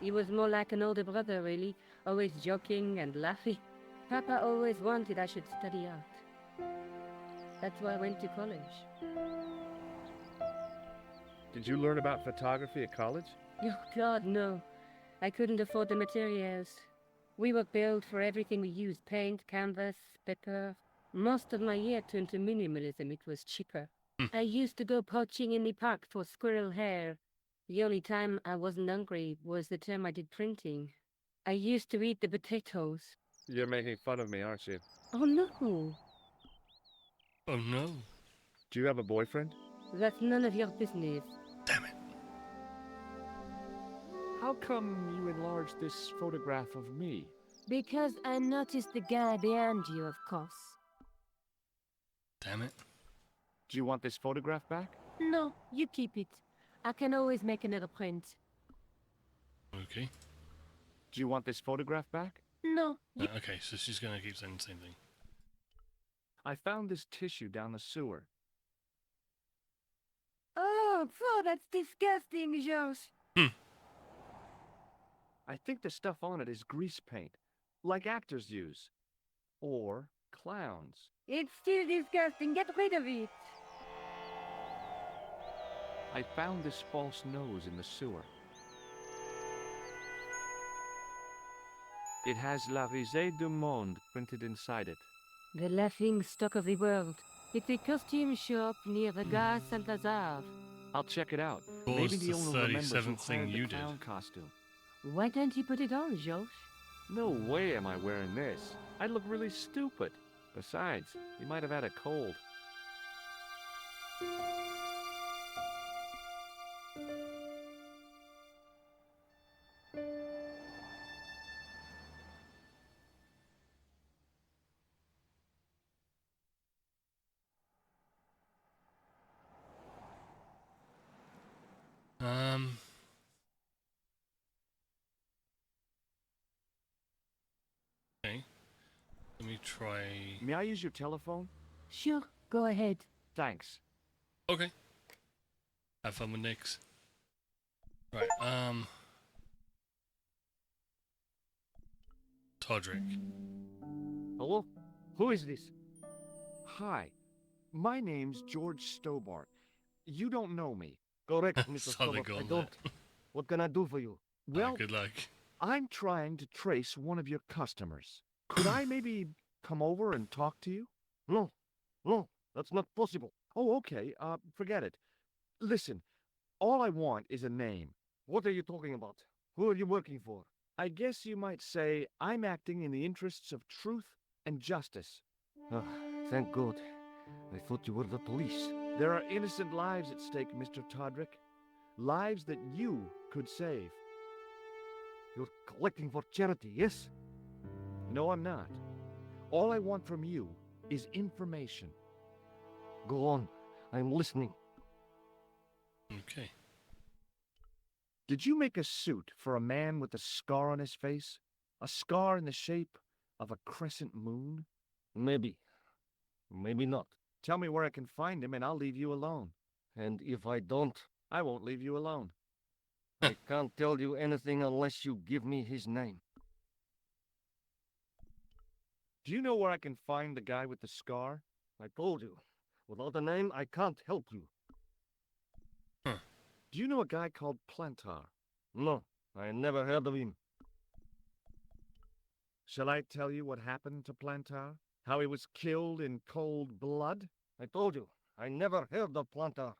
He was more like an older brother, really, always joking and laughing. Papa always wanted I should study art. That's why I went to college. Did you learn about photography at college? Oh, God, no. I couldn't afford the materials. We were billed for everything we used. Paint, canvas, paper. Most of my year turned to minimalism. It was cheaper. I used to go poaching in the park for squirrel hair. The only time I wasn't hungry was the time I did printing. I used to eat the potatoes. You're making fun of me, aren't you? Oh, no. Oh no. Do you have a boyfriend? That's none of your business. Damn it. How come you enlarged this photograph of me? Because I noticed the guy behind you, of course. Damn it. Do you want this photograph back? No, you keep it. I can always make another print. Okay. Do you want this photograph back? No, you... Okay, so she's going to keep saying the same thing. I found this tissue down the sewer. Oh, that's disgusting, George. I think the stuff on it is grease paint, like actors use. Or clowns. It's still disgusting. Get rid of it. I found this false nose in the sewer. It has La Risée du Monde printed inside it. The laughing stock of the world. It's a costume shop near the Gare Saint-Lazare. I'll check it out. What Maybe was the the owner remembers who 37th thing hired the you did? clown costume. Why don't you put it on, George? No way am I wearing this. I'd look really stupid. Besides, he might have had a cold. Okay. Let me try. May I use your telephone? Sure, go ahead. Thanks. Okay. Have fun with Nix. Right. Todrick. Hello? Who is this? Hi. My name's George Stobbart. You don't know me. Correct, Mr. Saw the Stobbart. I gauntlet. don't. What can I do for you? Well, Good luck. I'm trying to trace one of your customers. Could I maybe come over and talk to you? No, no, that's not possible. Oh, okay. Forget it. Listen, all I want is a name. What are you talking about? Who are you working for? I guess you might say I'm acting in the interests of truth and justice. Ah, thank God. I thought you were the police. There are innocent lives at stake, Mr. Todrick. Lives that you could save. You're collecting for charity, yes? No, I'm not. All I want from you is information. Go on. I'm listening. Okay. Did you make a suit for a man with a scar on his face? A scar in the shape of a crescent moon? Maybe. Maybe not. Tell me where I can find him and I'll leave you alone. And if I don't, I won't leave you alone. I can't tell you anything unless you give me his name. Do you know where I can find the guy with the scar? I told you. Without a name, I can't help you. Do you know a guy called Plantar? No, I never heard of him. Shall I tell you what happened to Plantar? How he was killed in cold blood? I told you. I never heard of Plantar.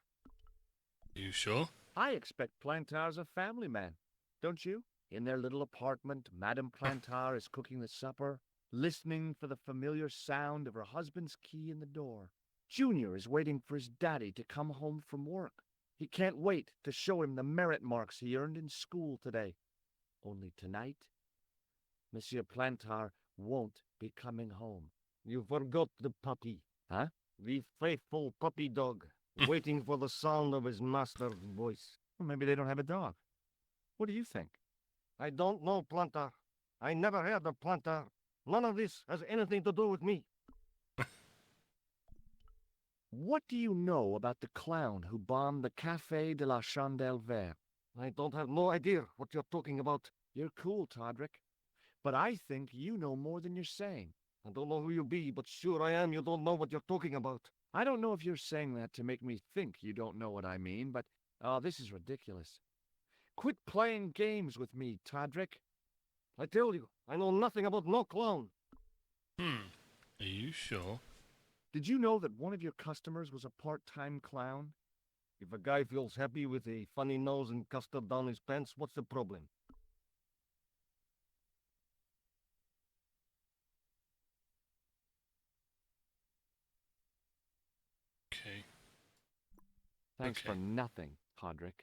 You sure? I expect Plantar's a family man, don't you? In their little apartment, Madame Plantar is cooking the supper, listening for the familiar sound of her husband's key in the door. Junior is waiting for his daddy to come home from work. He can't wait to show him the merit marks he earned in school today. Only tonight, Monsieur Plantar won't be coming home. You forgot the puppy. Huh? The faithful puppy dog, waiting for the sound of his master's voice. Well, maybe they don't have a dog. What do you think? I don't know Plantar. I never heard of Plantar. None of this has anything to do with me. What do you know about the clown who bombed the Café de la Chandelle Verte? I don't have no idea what you're talking about. You're cool, Todrick. But I think you know more than you're saying. I don't know who you be, but sure I am you don't know what you're talking about. I don't know if you're saying that to make me think you don't know what I mean, but... Oh, this is ridiculous. Quit playing games with me, Todrick. I tell you, I know nothing about no clown. Are you sure? Did you know that one of your customers was a part-time clown? If a guy feels happy with a funny nose and custard down his pants, what's the problem? Okay. Thanks Okay. for nothing, Todrick.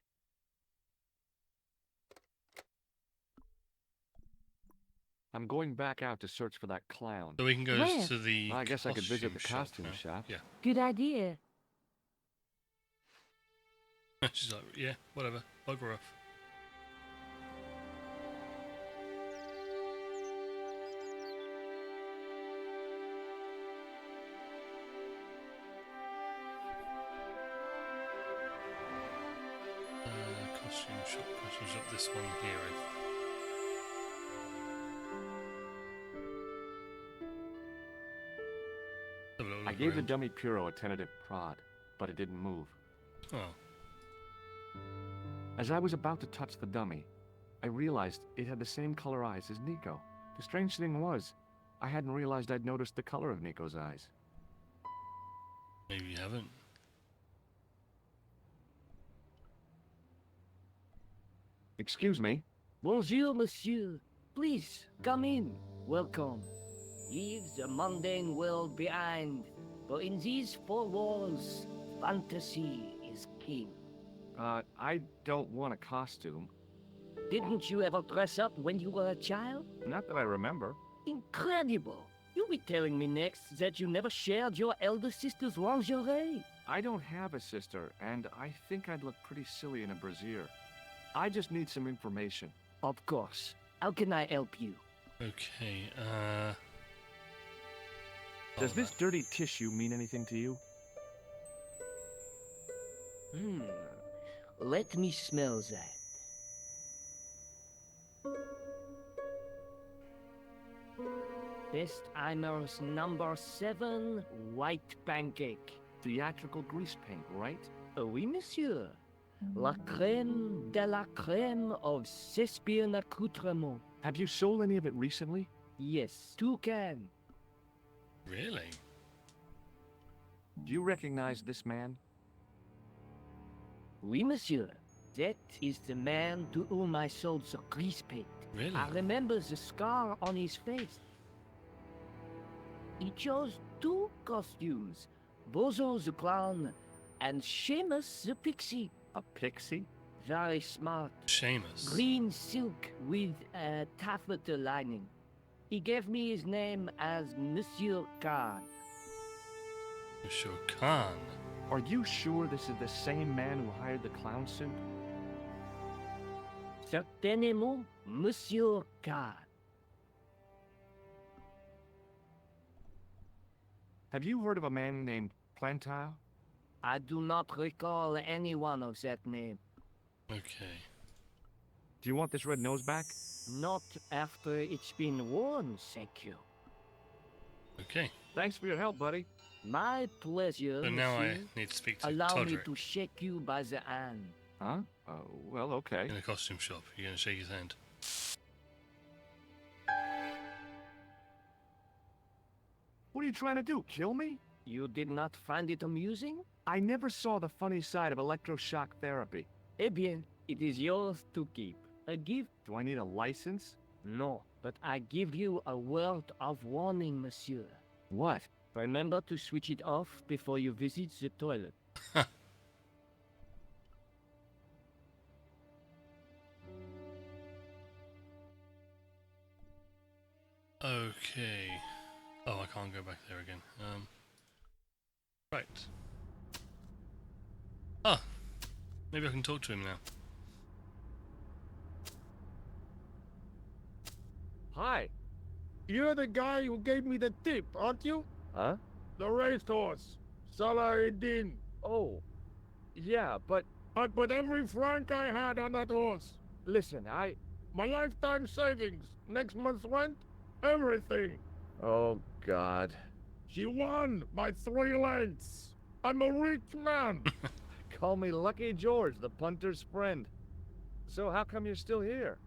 I'm going back out to search for that clown. So we can go Where? to the. I guess I could visit the costume now. shop. Yeah. Good idea. She's like, yeah, whatever. Bugger off. Costume shop. This one here. I gave the dummy Puro a tentative prod, but it didn't move. Oh. As I was about to touch the dummy, I realized it had the same color eyes as Nico. The strange thing was, I hadn't realized I'd noticed the color of Nico's eyes. Maybe you haven't. Excuse me? Bonjour, monsieur. Please, come in. Welcome. Leave the mundane world behind. For in these four walls, fantasy is king. I don't want a costume. Didn't you ever dress up when you were a child? Not that I remember. Incredible. You be telling me next that you never shared your elder sister's lingerie. I don't have a sister, and I think I'd look pretty silly in a brassiere. I just need some information. Of course. How can I help you? Okay, Does this dirty tissue mean anything to you? Let me smell that. Bestheimer's number 7 white pancake. Theatrical grease paint, right? Oui, monsieur. La crème de la crème of Thespian accoutrement. Have you sold any of it recently? Yes, 2 cans. Really? Do you recognize this man? Oui, monsieur. That is the man to whom I sold the grease paint. Really? I remember the scar on his face. He chose 2 costumes. Bozo the clown and Seamus the pixie. A pixie? Very smart. Seamus. Green silk with a taffeta lining. He gave me his name as Monsieur Khan. Monsieur Khan. Are you sure this is the same man who hired the clown suit? Certainement, Monsieur Khan. Have you heard of a man named Plantile? I do not recall anyone of that name. Okay. Do you want this red nose back? Not after it's been worn, thank you. Okay. Thanks for your help, buddy. My pleasure, So now I monsieur. need to speak to Allow me Todrick to shake you by the hand. Huh? Well, okay. in a costume shop. You're going to shake his hand. What are you trying to do, kill me? You did not find it amusing? I never saw the funny side of electroshock therapy. Eh bien, it is yours to keep. A gift? Do I need a license? No, but I give you a word of warning, monsieur. What? Remember to switch it off before you visit the toilet. Okay. Oh, I can't go back there again. Right. Ah, maybe I can talk to him now. Hi. You're the guy who gave me the tip, aren't you? Huh? The racehorse. Salah-ed-Din. Oh. Yeah, but I put every franc I had on that horse. listen, My lifetime savings, next month's rent, everything. Oh, God. She won by 3 lengths. I'm a rich man. Call me Lucky George, the punter's friend. So how come you're still here?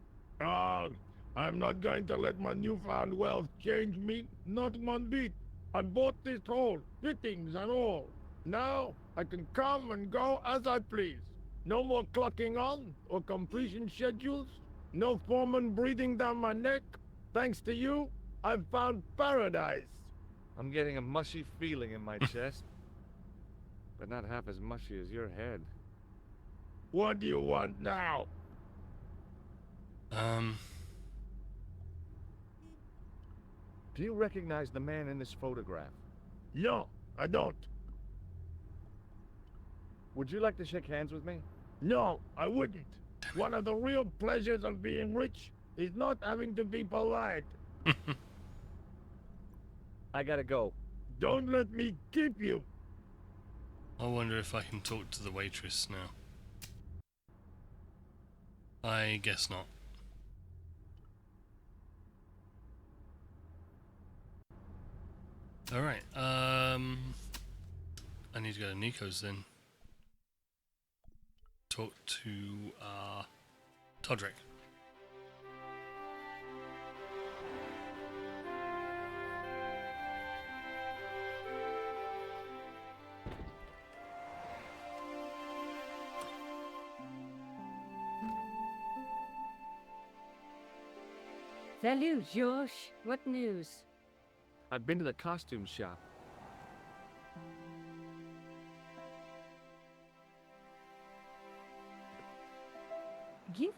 Ah, I'm not going to let my newfound wealth change me, not one bit. I bought this hole, fittings and all. Now I can come and go as I please. No more clocking on or completion schedules. No foreman breathing down my neck. Thanks to you, I've found paradise. I'm getting a mushy feeling in my chest. But not half as mushy as your head. What do you want now? Do you recognize the man in this photograph? No, I don't. Would you like to shake hands with me? No, I wouldn't. One of the real pleasures of being rich is not having to be polite. I gotta go. Don't let me keep you. I wonder if I can talk to the waitress now. I guess not. Alright, I need to go to Nico's then. Talk to, Todrick. Salut, George. What news? I've been to the costume shop.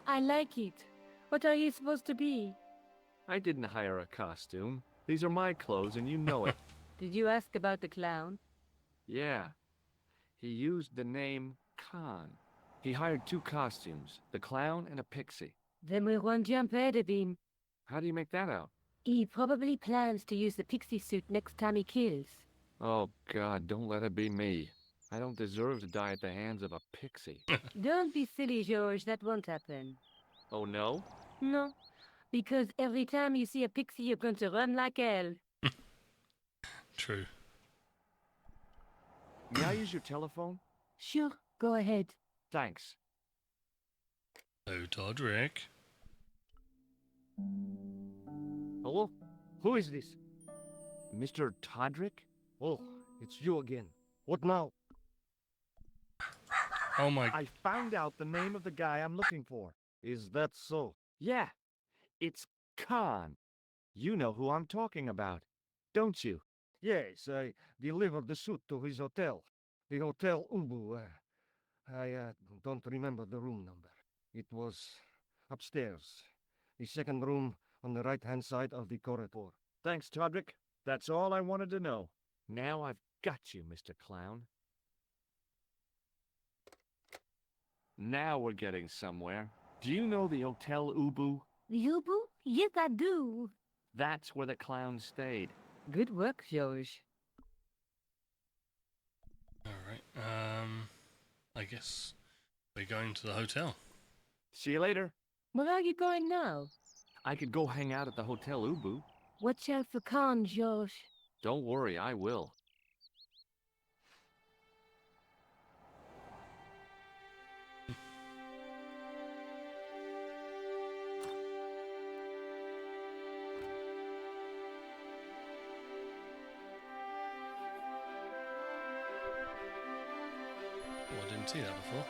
I like it. What are you supposed to be? I didn't hire a costume. These are my clothes, and you know it. Did you ask about the clown? Yeah. He used the name Khan. He hired 2 costumes, the clown and a pixie. Then we're one jump ahead of him. How do you make that out? He probably plans to use the pixie suit next time he kills. Oh, God, don't let it be me. I don't deserve to die at the hands of a pixie. Don't be silly, George. That won't happen. Oh, no? No, because every time you see a pixie, you're going to run like hell. True. May I use your telephone? Sure, go ahead. Thanks. Oh, Todrick. Hello? Who is this? Mr. Todrick? Oh, it's you again. What now? Oh my... I found out the name of the guy I'm looking for. Is that so? Yeah, it's Khan. You know who I'm talking about, don't you? Yes, I delivered the suit to his hotel. The Hotel Ubu. I don't remember the room number. It was upstairs. The second room on the right-hand side of the corridor. Thanks, Todrick. That's all I wanted to know. Now I've got you, Mr. Clown. Now we're getting somewhere. Do you know the Hotel Ubu? The Ubu? Yes, I do. That's where the clown stayed. Good work, George. Alright, I guess we're going to the hotel. See you later. Where are you going now? I could go hang out at the Hotel Ubu. Watch out for Khan, George. Don't worry, I will. Oh, I didn't see that before.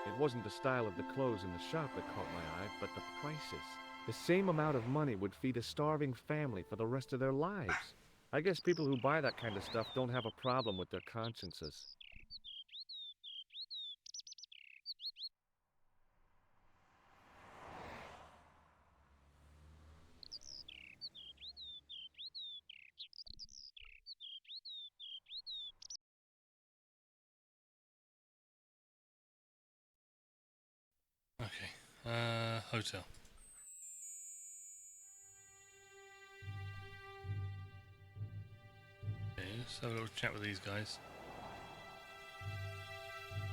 It wasn't the style of the clothes in the shop that caught my eye, but the prices. The same amount of money would feed a starving family for the rest of their lives. I guess people who buy that kind of stuff don't have a problem with their consciences. Okay, hotel. Okay, let's have a little chat with these guys.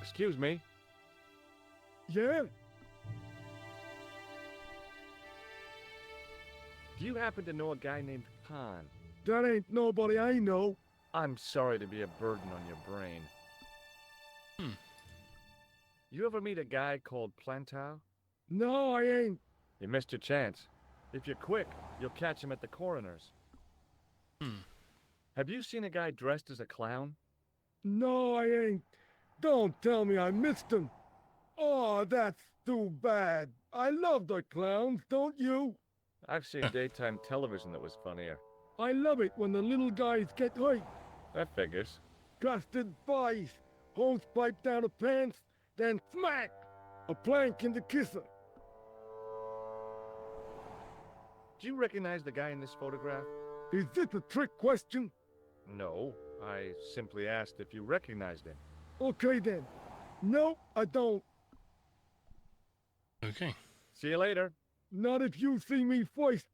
Excuse me. Yeah? Do you happen to know a guy named Khan? That ain't nobody I know. I'm sorry to be a burden on your brain. You ever meet a guy called Plantow? No, I ain't. You missed your chance. If you're quick, you'll catch him at the coroner's. Have you seen a guy dressed as a clown? No, I ain't. Don't tell me I missed him. Oh, that's too bad. I love the clowns, don't you? I've seen daytime television that was funnier. I love it when the little guys get hurt. That figures. Custard pies, hose pipe down the pants, then smack! A plank in the kisser. Do you recognize the guy in this photograph? Is this a trick question? No, I simply asked if you recognized him. Okay then. No, I don't. Okay. See you later. Not if you see me first.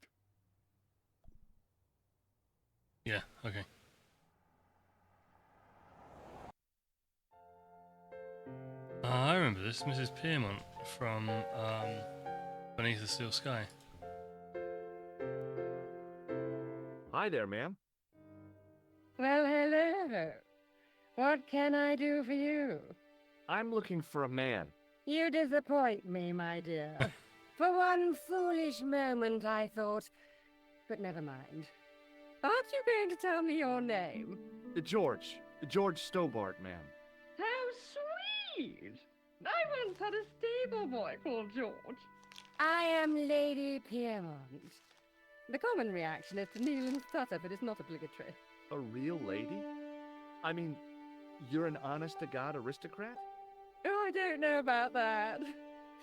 Yeah, okay. I remember this, Mrs. Piermont from Beneath the Steel Sky. Hi there, ma'am. Well, hello. What can I do for you? I'm looking for a man. You disappoint me, my dear. For one foolish moment I thought... But never mind. Aren't you going to tell me your name? George Stobbart, ma'am. How sweet! I once had a stable boy called George. I am Lady Piermont. The common reaction is to kneel and stutter, but it's not obligatory. A real lady? I mean, you're an honest-to-God aristocrat? Oh, I don't know about that.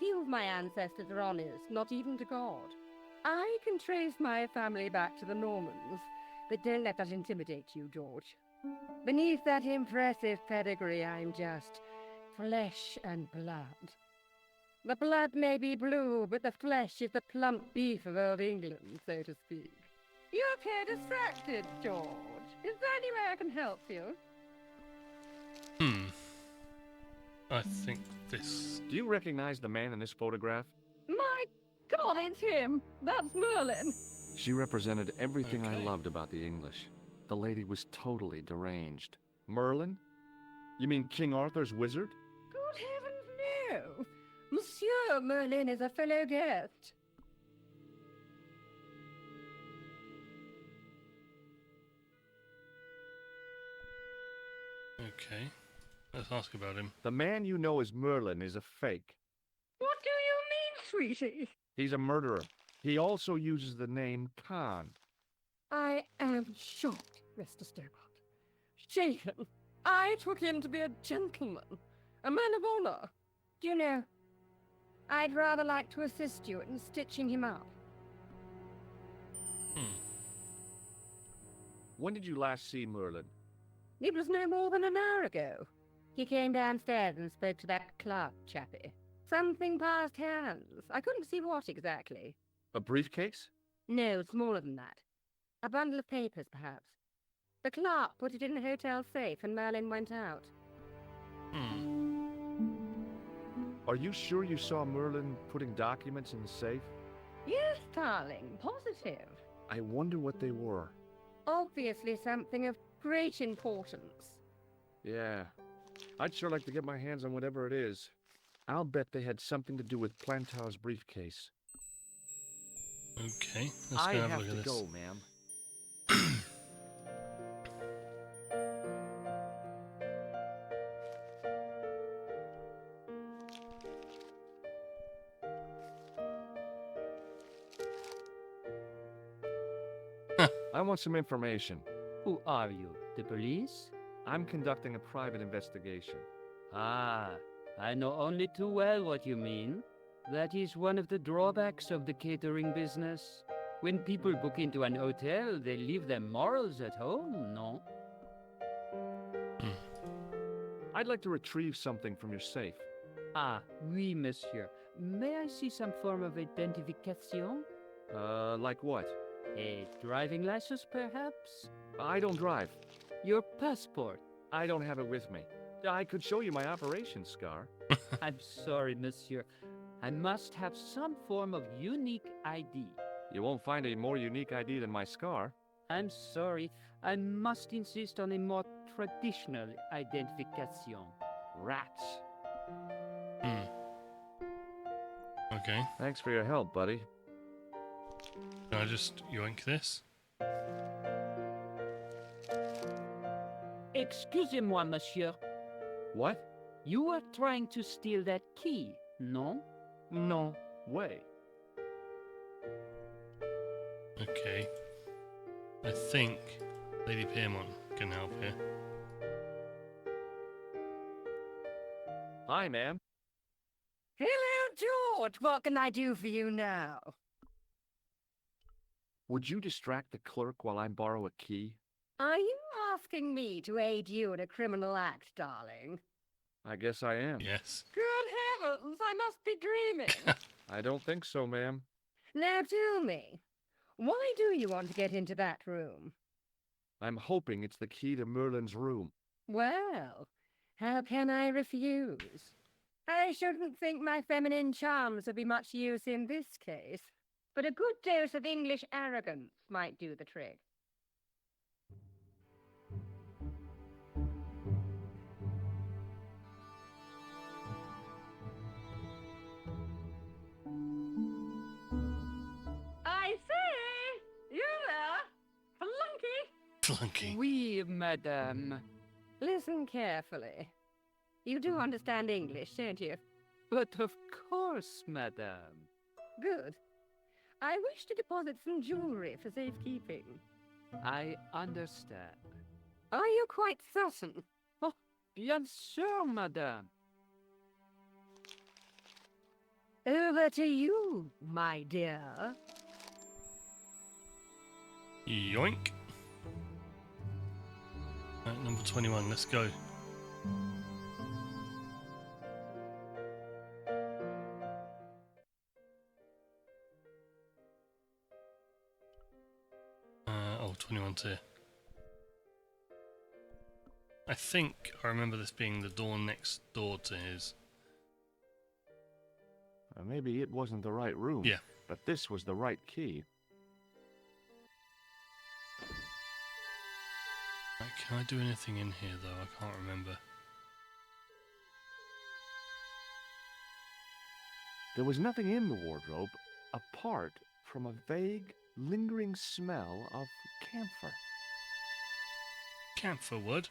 few of my ancestors are honest, not even to God. I can trace my family back to the Normans, but don't let that intimidate you, George. Beneath that impressive pedigree, I'm just flesh and blood. The blood may be blue, but the flesh is the plump beef of old England, so to speak. You appear distracted, George. Is there any way I can help you? I think this... Do you recognize the man in this photograph? My God, it's him! That's Merlin! She represented everything I Okay. loved about the English. The lady was totally deranged. Merlin? You mean King Arthur's wizard? Good heavens, no! Monsieur Merlin is a fellow guest. Okay. Let's ask about him. The man you know as Merlin is a fake. What do you mean, sweetie? He's a murderer. He also uses the name Khan. I am shocked, Mr. Stobbart. Shaken. I took him to be a gentleman, a man of honor. Do you know, I'd rather like to assist you in stitching him up. When did you last see Merlin? It was no more than an hour ago. He came downstairs and spoke to that clerk chappie. Something passed hands. I couldn't see what exactly. A briefcase? No, smaller than that. A bundle of papers, perhaps. The clerk put it in the hotel safe and Merlin went out. Are you sure you saw Merlin putting documents in the safe? Yes, darling, positive. I wonder what they were. Obviously something of great importance. Yeah. I'd sure like to get my hands on whatever it is. I'll bet they had something to do with Plantow's briefcase. Okay, let's I go have a have look to at this. go, ma'am. I want some information. Who are you? The police? I'm conducting a private investigation. Ah, I know only too well what you mean. That is one of the drawbacks of the catering business. When people book into an hotel, they leave their morals at home, no? I'd like to retrieve something from your safe. Ah, oui, monsieur. May I see some form of identification? Like what? A driving license, perhaps? I don't drive. Your passport? I don't have it with me. I could show you my operation scar. I'm sorry, monsieur. I must have some form of unique ID. You won't find a more unique ID than my scar. I'm sorry. I must insist on a more traditional identification. Rats. Okay. Thanks for your help, buddy. Can I just yoink this? Excusez-moi, monsieur. What? You were trying to steal that key, no? No way. Okay. I think Lady Piermont can help here. Hi, ma'am. Hello, George. What can I do for you now? Would you distract the clerk while I borrow a key? Are you asking me to aid you in a criminal act, darling? I guess I am. Yes. Good heavens, I must be dreaming. I don't think so, ma'am. Now tell me, why do you want to get into that room? I'm hoping it's the key to Merlin's room. Well, how can I refuse? I shouldn't think my feminine charms would be much use in this case, but a good dose of English arrogance might do the trick. I say! You there! Flunky! Flunky. Oui, madame. Listen carefully. You do understand English, don't you? But of course, madame. Good. I wish to deposit some jewelry for safekeeping. I understand. Are you quite certain? Oh, bien sûr, madame. Over to you, my dear. Yoink. Right, number 21, let's go. Oh, 21's here. I think I remember this being the door next door to his. Maybe it wasn't the right room. Yeah. But this was the right key. Right, can I do anything in here though? I can't remember. There was nothing in the wardrobe apart from a vague, lingering smell of camphor. Camphor wood.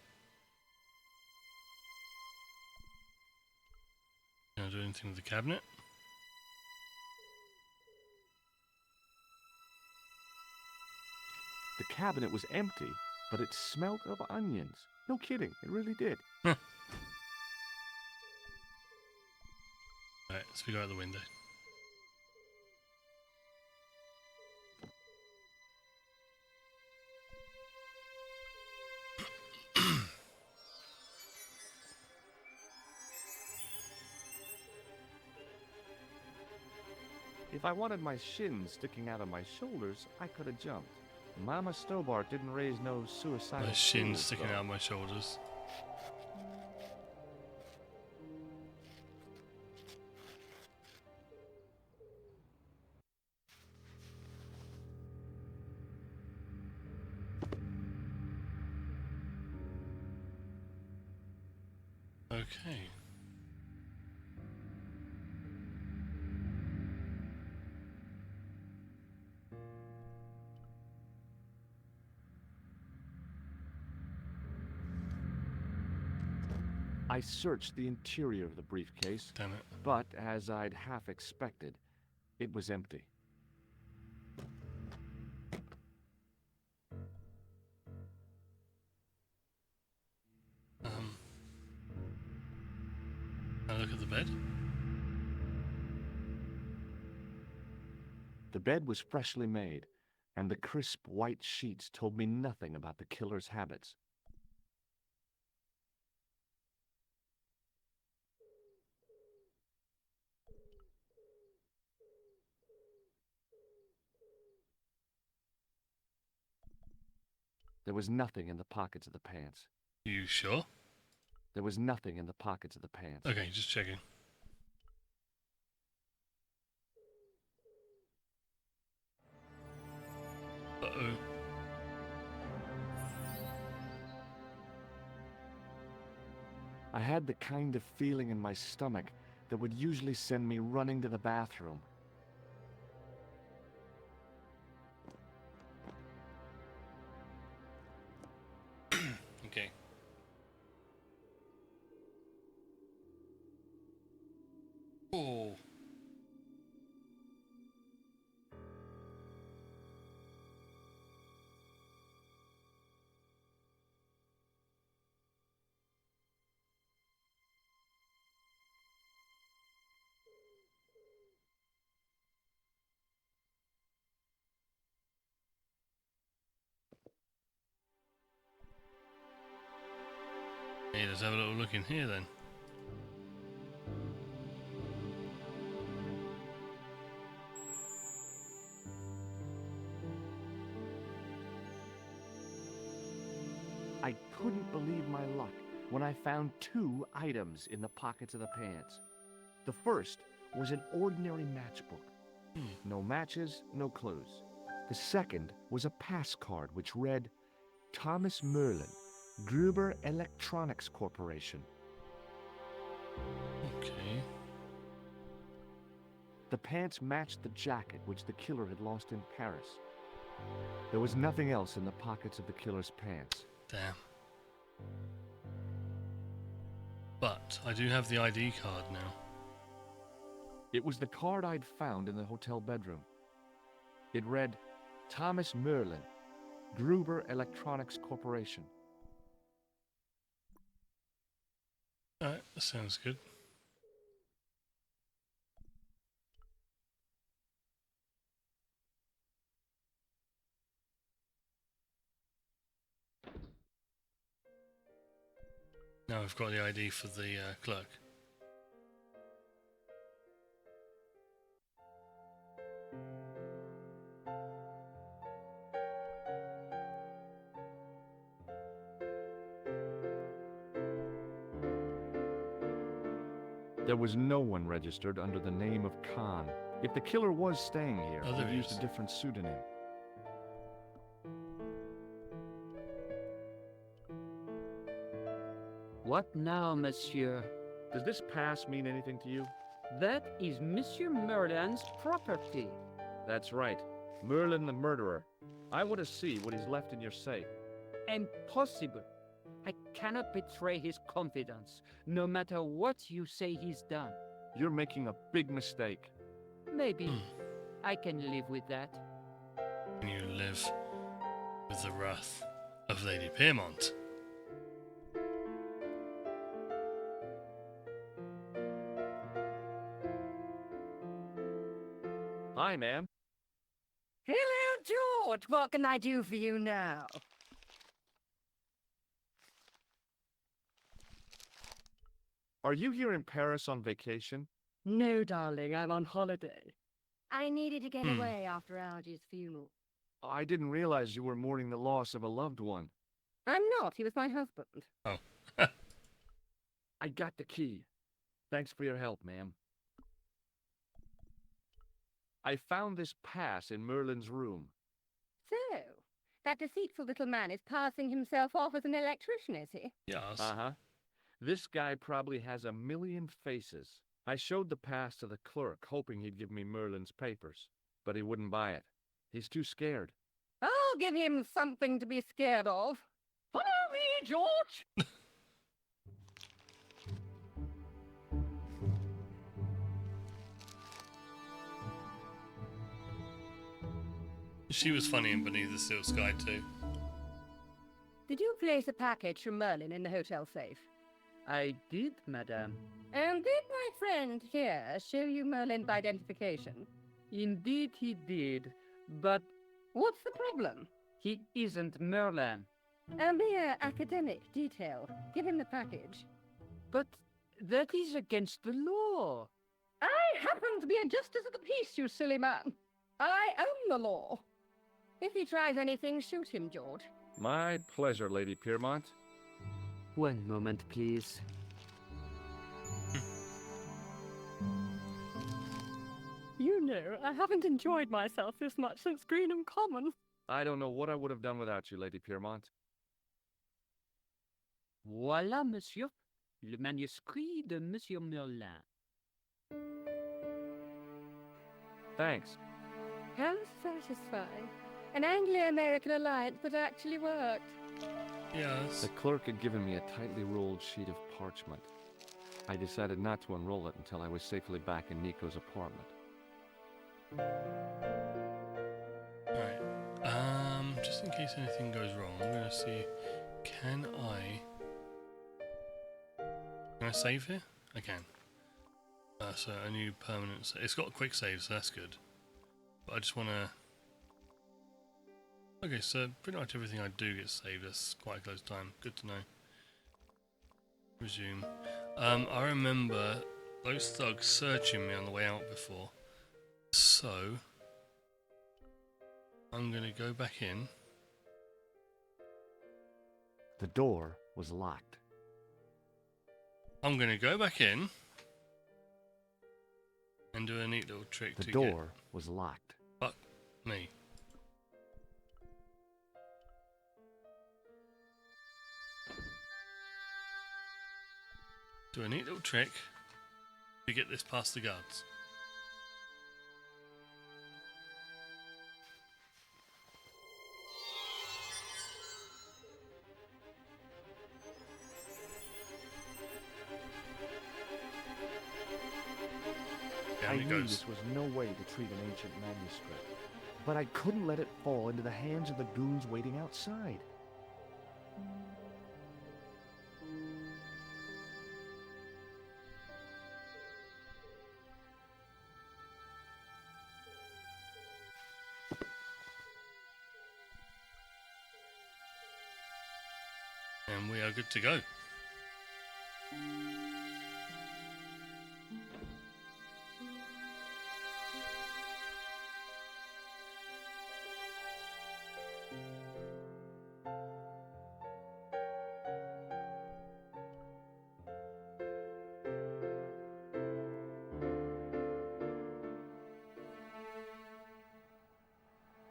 Can I do anything with the cabinet? The cabinet was empty, but it smelt of onions. No kidding, it really did. Alright, let's go out the window. If I wanted my shins sticking out of my shoulders, I could have jumped. Mama Stobbart didn't raise no suicidal My shins fools, sticking though. out of my shoulders. Okay. I searched the interior of the briefcase, Damn it. but as I'd half expected, it was empty. Can I look at the bed? The bed was freshly made, and the crisp white sheets told me nothing about the killer's habits. There was nothing in the pockets of the pants. You sure? There was nothing in the pockets of the pants. Okay, just checking. Uh-oh. I had the kind of feeling in my stomach that would usually send me running to the bathroom. Okay. Oh. Hey, let's have a little look in here then. I couldn't believe my luck when I found 2 items in the pockets of the pants. The first was an ordinary matchbook. No matches, no clues. The second was a pass card which read, Thomas Merlin, Gruber Electronics Corporation. Okay. The pants matched the jacket which the killer had lost in Paris. There was nothing else in the pockets of the killer's pants. Damn. But I do have the ID card now. It was the card I'd found in the hotel bedroom. It read, Thomas Merlin, Gruber Electronics Corporation. Alright, that sounds good. Now we've got the ID for the clerk. There was no one registered under the name of Khan. If the killer was staying here, Oh, there he he used is. a different pseudonym. What now, monsieur? Does this pass mean anything to you? That is Monsieur Merlin's property. That's right. Merlin the murderer. I want to see what he's left in your safe. Impossible. I cannot betray his confidence, no matter what you say he's done. You're making a big mistake. Maybe. I can live with that. Can you live with the wrath of Lady Piermont? Hi, ma'am. Hello, George. What can I do for you now? Are you here in Paris on vacation? No, darling, I'm on holiday. I needed to get away after Algy's funeral. I didn't realize you were mourning the loss of a loved one. I'm not. He was my husband. Oh. I got the key. Thanks for your help, ma'am. I found this pass in Merlin's room. So, that deceitful little man is passing himself off as an electrician, is he? Yes. Uh-huh. This guy probably has a million faces. I showed the pass to the clerk, hoping he'd give me Merlin's papers, but he wouldn't buy it. He's too scared. I'll give him something to be scared of. Follow me, George! She was funny in Beneath the Steel Sky too. Did you place a package from Merlin in the hotel safe? I did, madame. And did my friend here show you Merlin's identification? Indeed he did, but What's the problem? he isn't Merlin. A mere academic detail. Give him the package. But that is against the law. I happen to be a justice of the peace, you silly man. I own the law. If he tries anything, shoot him, George. My pleasure, Lady Piermont. One moment, please. You know, I haven't enjoyed myself this much since Greenham Common. I don't know what I would have done without you, Lady Piermont. Voilà, monsieur. Le manuscrit de Monsieur Merlin. Thanks. How satisfying. An Anglo-American alliance that actually worked. Yes. The clerk had given me a tightly rolled sheet of parchment. I decided not to unroll it until I was safely back in Nico's apartment. Right. Just in case anything goes wrong, I'm gonna see. Can I save here? I can. So a new permanent. It's got a quick save, so that's good. But I just wanna. Okay, so pretty much everything I do gets saved. That's quite a close time. Good to know. Resume. I remember those thugs searching me on the way out before. So I'm gonna go back in. The door was locked. I'm gonna go back in and do a neat little trick The to door was locked. Fuck me. Do a neat little trick to get this past the guards. I Down it knew goes. this was no way to treat an ancient manuscript, but I couldn't let it fall into the hands of the goons waiting outside. And we are good to go.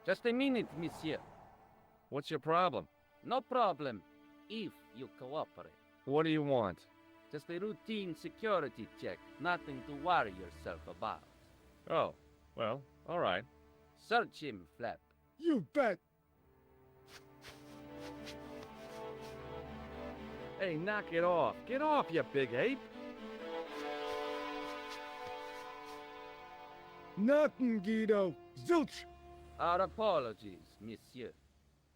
Just a minute, monsieur. What's your problem? No problem, if you cooperate. What do you want? Just a routine security check, nothing to worry yourself about. Oh, well, all right. Search him, Flap. You bet. Hey, knock it off. Get off, you big ape. Nothing, Guido. Zilch. Our apologies, monsieur.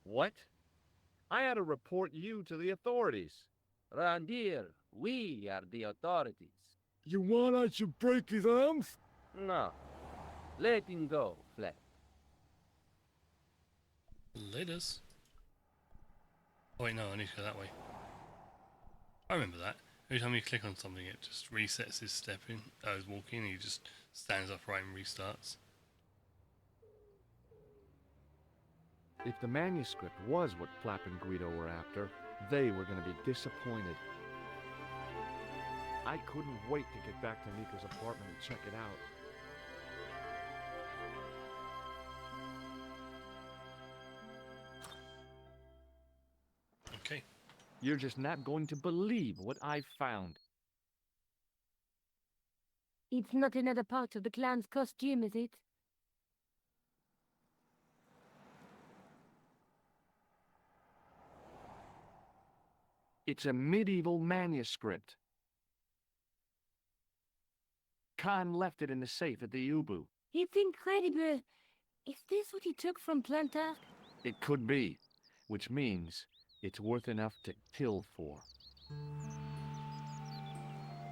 What? I had to report you to the authorities. Round here, we are the authorities. You want I should break his arms? No. Let him go, Flap. Laters. Oh wait, no, I need to go that way. I remember that. Every time you click on something, it just resets his stepping, his walking, and he just stands upright and restarts. If the manuscript was what Flap and Guido were after, they were going to be disappointed. I couldn't wait to get back to Nico's apartment and check it out. Okay. You're just not going to believe what I found. It's not another part of the clown's costume, is it? It's a medieval manuscript. Khan left it in the safe at the U-boot. It's incredible. Is this what he took from Plantar? It could be, which means it's worth enough to kill for.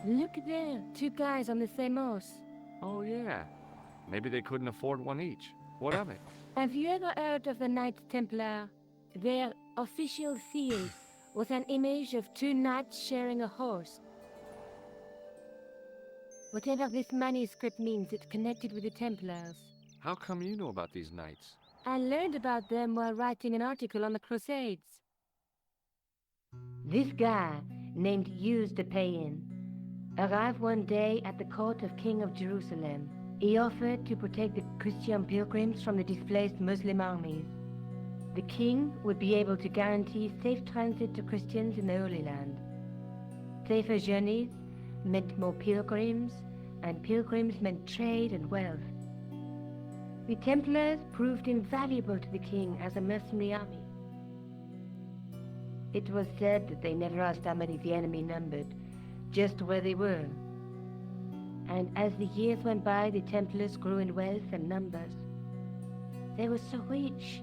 Look there, two guys on the same horse. Oh yeah, maybe they couldn't afford one each. What of it? Have you ever heard of the Knights Templar? Their official seal was an image of two knights sharing a horse. Whatever this manuscript means, it's connected with the Templars. How come you know about these knights? I learned about them while writing an article on the Crusades. This guy, named Hughes de Payen, arrived one day at the court of King of Jerusalem. He offered to protect the Christian pilgrims from the displaced Muslim armies. The king would be able to guarantee safe transit to Christians in the Holy Land. Safer journeys meant more pilgrims, and pilgrims meant trade and wealth. The Templars proved invaluable to the king as a mercenary army. It was said that they never asked how many the enemy numbered, just where they were. And as the years went by, the Templars grew in wealth and numbers. They were so rich,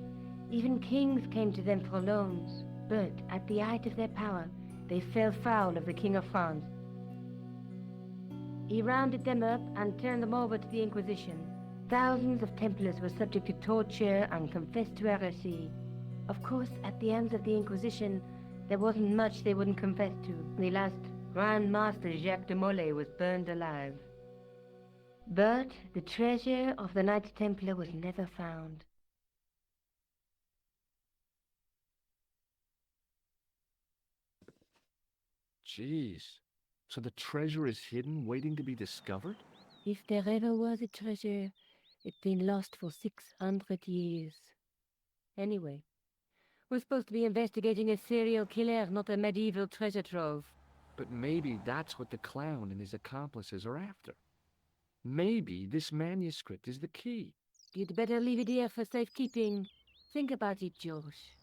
even kings came to them for loans. But at the height of their power, they fell foul of the King of France. He rounded them up and turned them over to the Inquisition. Thousands of Templars were subject to torture and confessed to heresy. Of course, at the hands of the Inquisition, there wasn't much they wouldn't confess to. The last Grand Master Jacques de Molay was burned alive. But the treasure of the Knights Templar was never found. Jeez. So the treasure is hidden, waiting to be discovered? If there ever was a treasure, it's been lost for 600 years. Anyway, we're supposed to be investigating a serial killer, not a medieval treasure trove. But maybe that's what the clown and his accomplices are after. Maybe this manuscript is the key. You'd better leave it here for safekeeping. Think about it, Josh.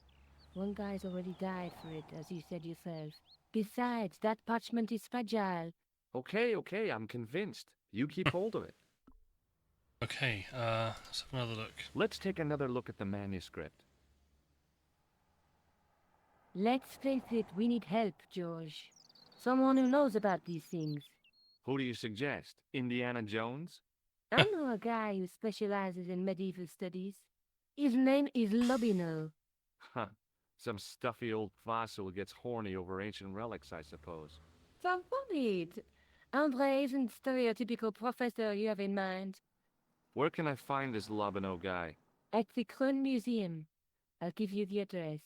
One guy's already died for it, as you said yourself. Besides, that parchment is fragile. Okay, I'm convinced. You keep hold of it. Okay, let's have another look. Let's take another look at the manuscript. Let's face it, we need help, George. Someone who knows about these things. Who do you suggest? Indiana Jones? I know a guy who specializes in medieval studies. His name is Lobino. Huh. Some stuffy old fossil who gets horny over ancient relics, I suppose. So worried. Andre isn't the stereotypical professor you have in mind. Where can I find this Lobino guy? At the Krone Museum. I'll give you the address.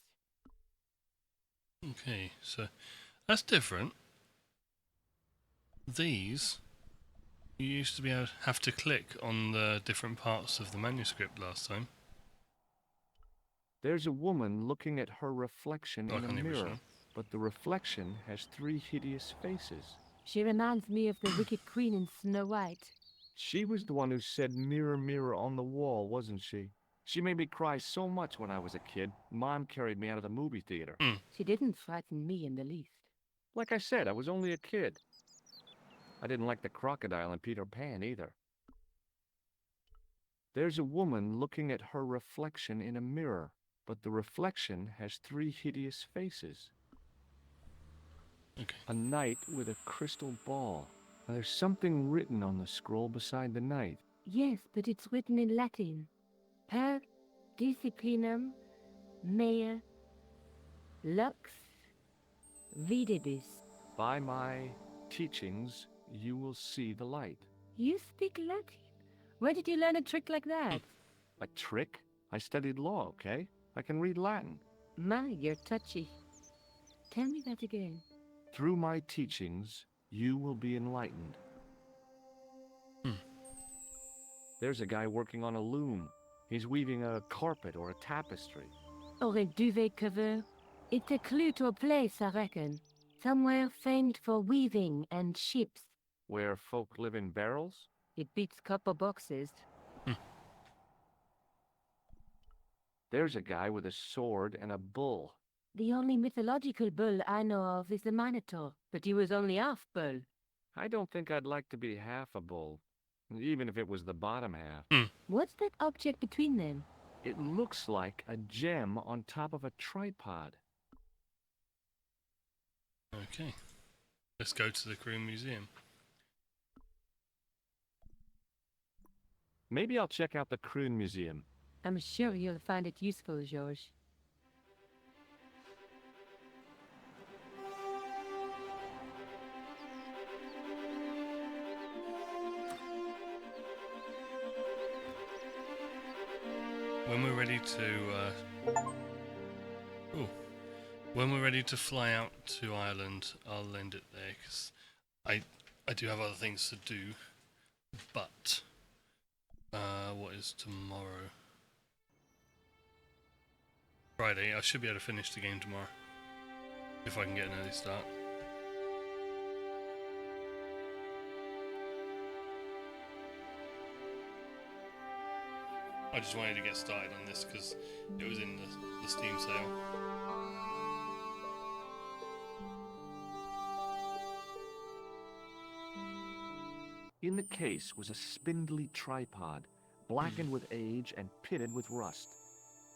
Okay, so that's different. These, you used to be able to have to click on the different parts of the manuscript last time. There's a woman looking at her reflection Oh, I in a can't even mirror, show. but the reflection has 3 hideous faces. She reminds me of the Wicked Queen in Snow White. She was the one who said mirror, mirror on the wall, wasn't she? She made me cry so much when I was a kid. Mom carried me out of the movie theater. She didn't frighten me in the least. Like I said, I was only a kid. I didn't like the crocodile in Peter Pan either. There's a woman looking at her reflection in a mirror, but the reflection has 3 hideous faces. Okay. A knight with a crystal ball. Now, there's something written on the scroll beside the knight. Yes, but it's written in Latin. Per disciplinam mea lux videbis. By my teachings, you will see the light. You speak Latin? Where did you learn a trick like that? A trick? I studied law, okay? I can read Latin. My, you're touchy. Tell me that again. Through my teachings, you will be enlightened. There's a guy working on a loom. He's weaving a carpet or a tapestry. Or a duvet cover. It's a clue to a place, I reckon. Somewhere famed for weaving and ships. Where folk live in barrels? It beats copper boxes. There's a guy with a sword and a bull. The only mythological bull I know of is the Minotaur, but he was only half bull. I don't think I'd like to be half a bull, even if it was the bottom half. What's that object between them? It looks like a gem on top of a tripod. Okay. Let's go to the Crew Museum. Maybe I'll check out the Kroon Museum. I'm sure you'll find it useful, George. When we're ready to, when we're ready to fly out to Ireland, I'll end it there because I do have other things to do. But what is tomorrow? Friday. I should be able to finish the game tomorrow if I can get an early start. I just wanted to get started on this because it was in the Steam sale. In the case was a spindly tripod, blackened with age and pitted with rust.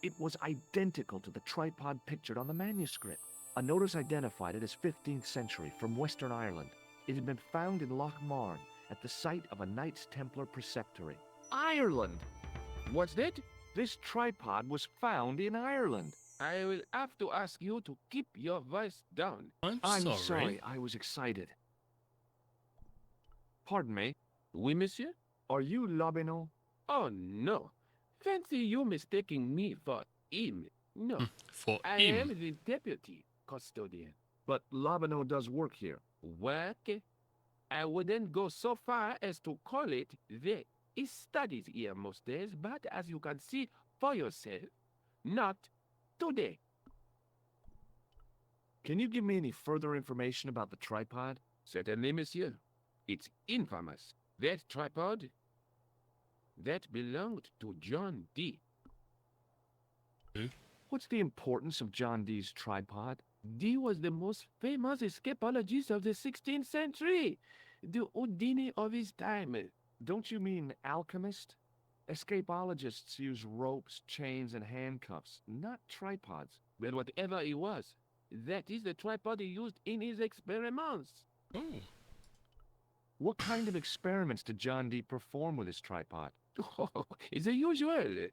It was identical to the tripod pictured on the manuscript. A notice identified it as 15th century from Western Ireland. It had been found in Loch Marne at the site of a Knights Templar preceptory. Ireland! What's that? This tripod was found in Ireland. I will have to ask you to keep your voice down. I'm sorry, I was excited. Pardon me. Oui, monsieur? Are you Lobino? Oh, no. Fancy you mistaking me for him. No. For I him? am the deputy custodian. But Lobino does work here. Work? I wouldn't go so far as to call it that. He studies here most days, but as you can see for yourself, not today. Can you give me any further information about the tripod? Certainly, monsieur. It's infamous. That tripod, that belonged to John Dee. Who? What's the importance of John Dee's tripod? Dee was the most famous escapologist of the 16th century. The Houdini of his time. Don't you mean alchemist? Escapologists use ropes, chains, and handcuffs, not tripods. Well, whatever he was, that is the tripod he used in his experiments. Oh. What kind of experiments did John Dee perform with his tripod? Oh, the usual.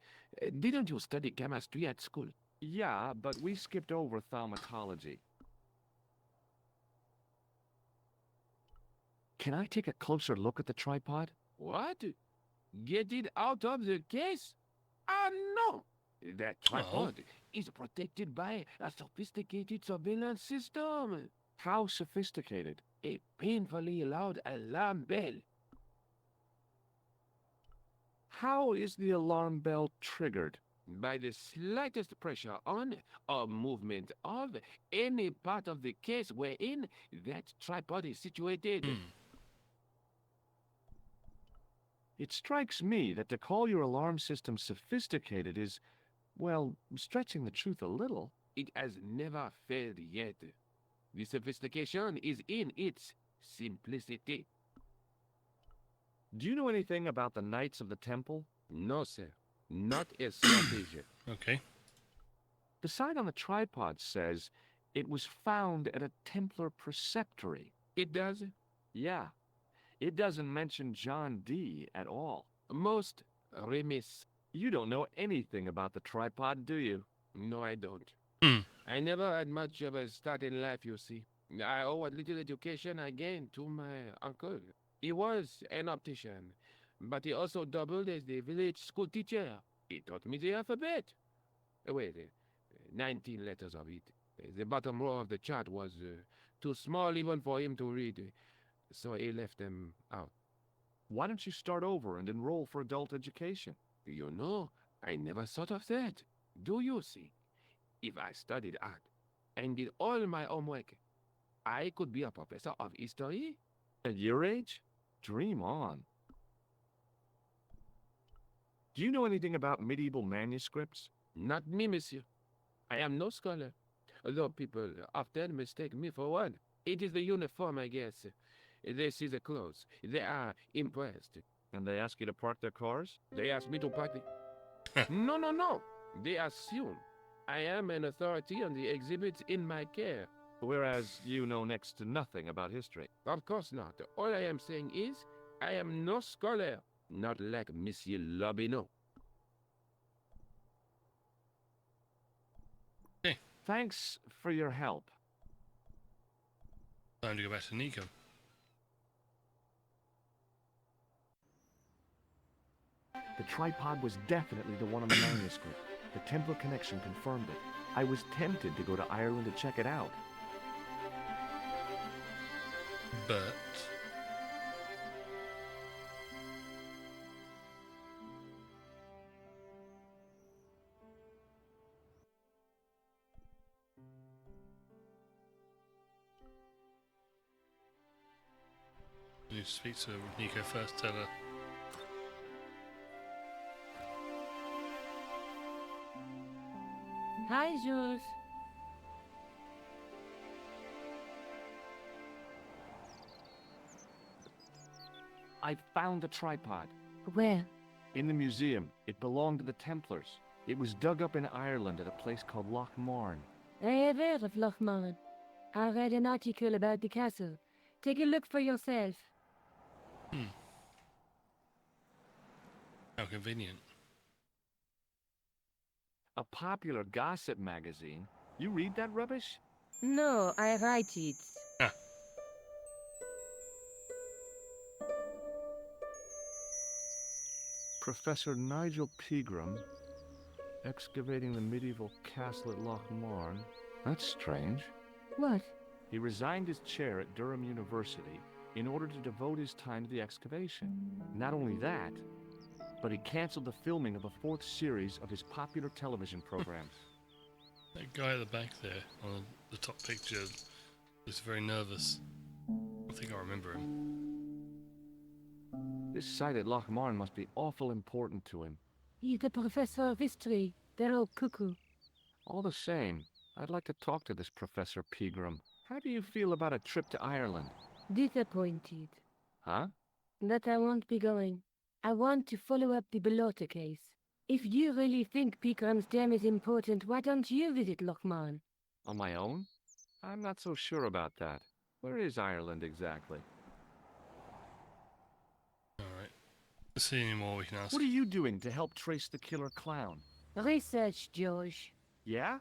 Didn't you study chemistry at school? Yeah, but we skipped over thaumatology. Can I take a closer look at the tripod? What? Get it out of the case? Ah, no! That tripod is protected by a sophisticated surveillance system. How sophisticated? A painfully loud alarm bell. How is the alarm bell triggered? By the slightest pressure on or movement of any part of the case wherein that tripod is situated. It strikes me that to call your alarm system sophisticated is, well, stretching the truth a little. It has never failed yet. The sophistication is in its simplicity. Do you know anything about the Knights of the Temple? No, sir. Not a strategy. Okay. The sign on the tripod says it was found at a Templar preceptory. It does? Yeah. It doesn't mention John D. at all. Most remiss. You don't know anything about the tripod, do you? No, I don't. Hmm. I never had much of a start in life, you see. I owe what little education I gained to my uncle. He was an optician, but he also doubled as the village school teacher. He taught me the alphabet. Wait, 19 letters of it. The bottom row of the chart was too small even for him to read, so he left them out. Why don't you start over and enroll for adult education? You know, I never thought of that. Do you see? If I studied art and did all my homework, I could be a professor of history. At your age? Dream on. Do you know anything about medieval manuscripts? Not me, monsieur. I am no scholar, though people often mistake me for one. It is the uniform, I guess. They see the clothes. They are impressed. And they ask you to park their cars? They ask me to park the... No. They assume I am an authority on the exhibits in my care. Whereas you know next to nothing about history. Of course not. All I am saying is, I am no scholar. Not like Monsieur Lobineau. Okay. Thanks for your help. Time to go back to Nico. The tripod was definitely the one on the manuscript. The Templar connection confirmed it. I was tempted to go to Ireland to check it out. But... I need to speak to Nico first, tell her. Hi, Jules. I found the tripod. Where? In the museum. It belonged to the Templars. It was dug up in Ireland at a place called Loch Marn. I have heard of Loch Marn. I read an article about the castle. Take a look for yourself. How convenient. A popular gossip magazine? You read that rubbish? No, I write it. Professor Nigel Pegram, excavating the medieval castle at Loch Marn. That's strange. What? He resigned his chair at Durham University in order to devote his time to the excavation. Not only that, but he canceled the filming of a 4th series of his popular television program. That guy at the back there, on the top picture, looks very nervous. I think I remember him. This site at Loch Marn must be awful important to him. He's the professor of history. They're all cuckoo. All the same, I'd like to talk to this Professor Pegram. How do you feel about a trip to Ireland? Disappointed. Huh? That I won't be going. I want to follow up the Bellotta case. If you really think Pegram's dam is important, why don't you visit Loch Marn? On my own? I'm not so sure about that. Where is Ireland exactly? Alright. Let's see any more we can ask. What are you doing to help trace the killer clown? Research, George. Yeah?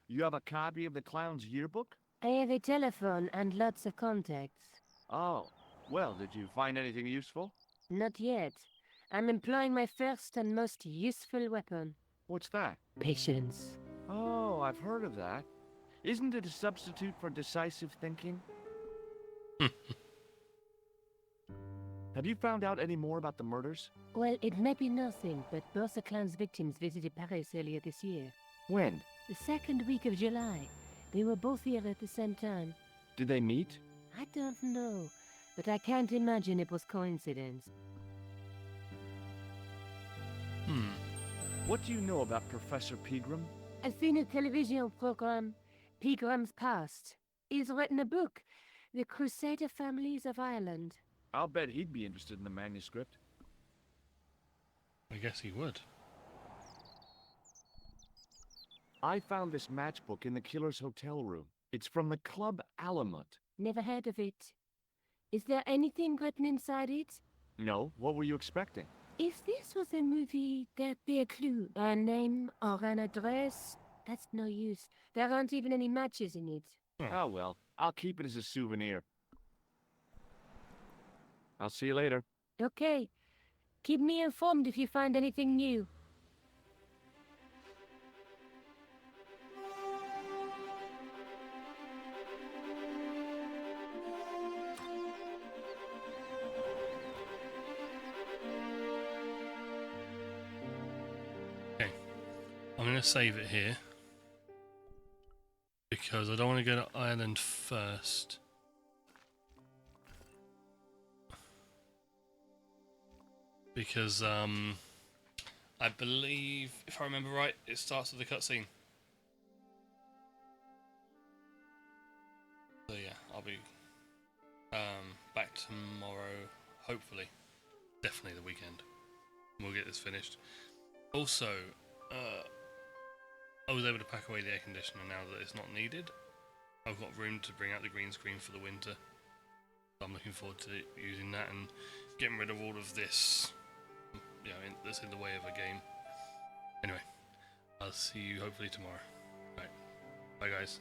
You have a copy of the clown's yearbook? I have a telephone and lots of contacts. Oh. Well, did you find anything useful? Not yet. I'm employing my first and most useful weapon. What's that? Patience. Oh, I've heard of that. Isn't it a substitute for decisive thinking? Have you found out any more about the murders? Well, it may be nothing, but both the clan's victims visited Paris earlier this year. When? The second week of July. They were both here at the same time. Did they meet? I don't know, but I can't imagine it was coincidence. What do you know about Professor Pegram? I've seen a television program, Pegram's Past. He's written a book, The Crusader Families of Ireland. I'll bet he'd be interested in the manuscript. I guess he would. I found this matchbook in the killer's hotel room. It's from the Club Alamut. Never heard of it. Is there anything written inside it? No, what were you expecting? If this was a movie, there'd be a clue. A name or an address. That's no use. There aren't even any matches in it. Oh well, I'll keep it as a souvenir. I'll see you later. Okay. Keep me informed if you find anything new. Okay. I'm going to save it here. Because I don't want to go to Ireland first. Because, I believe, if I remember right, it starts with the cutscene. So yeah, I'll be back tomorrow, hopefully. Definitely the weekend. We'll get this finished. Also, I was able to pack away the air conditioner now that it's not needed. I've got room to bring out the green screen for the winter. So I'm looking forward to using that and getting rid of all of this, you know, that's in the way of a game. Anyway, I'll see you hopefully tomorrow. Right, bye guys.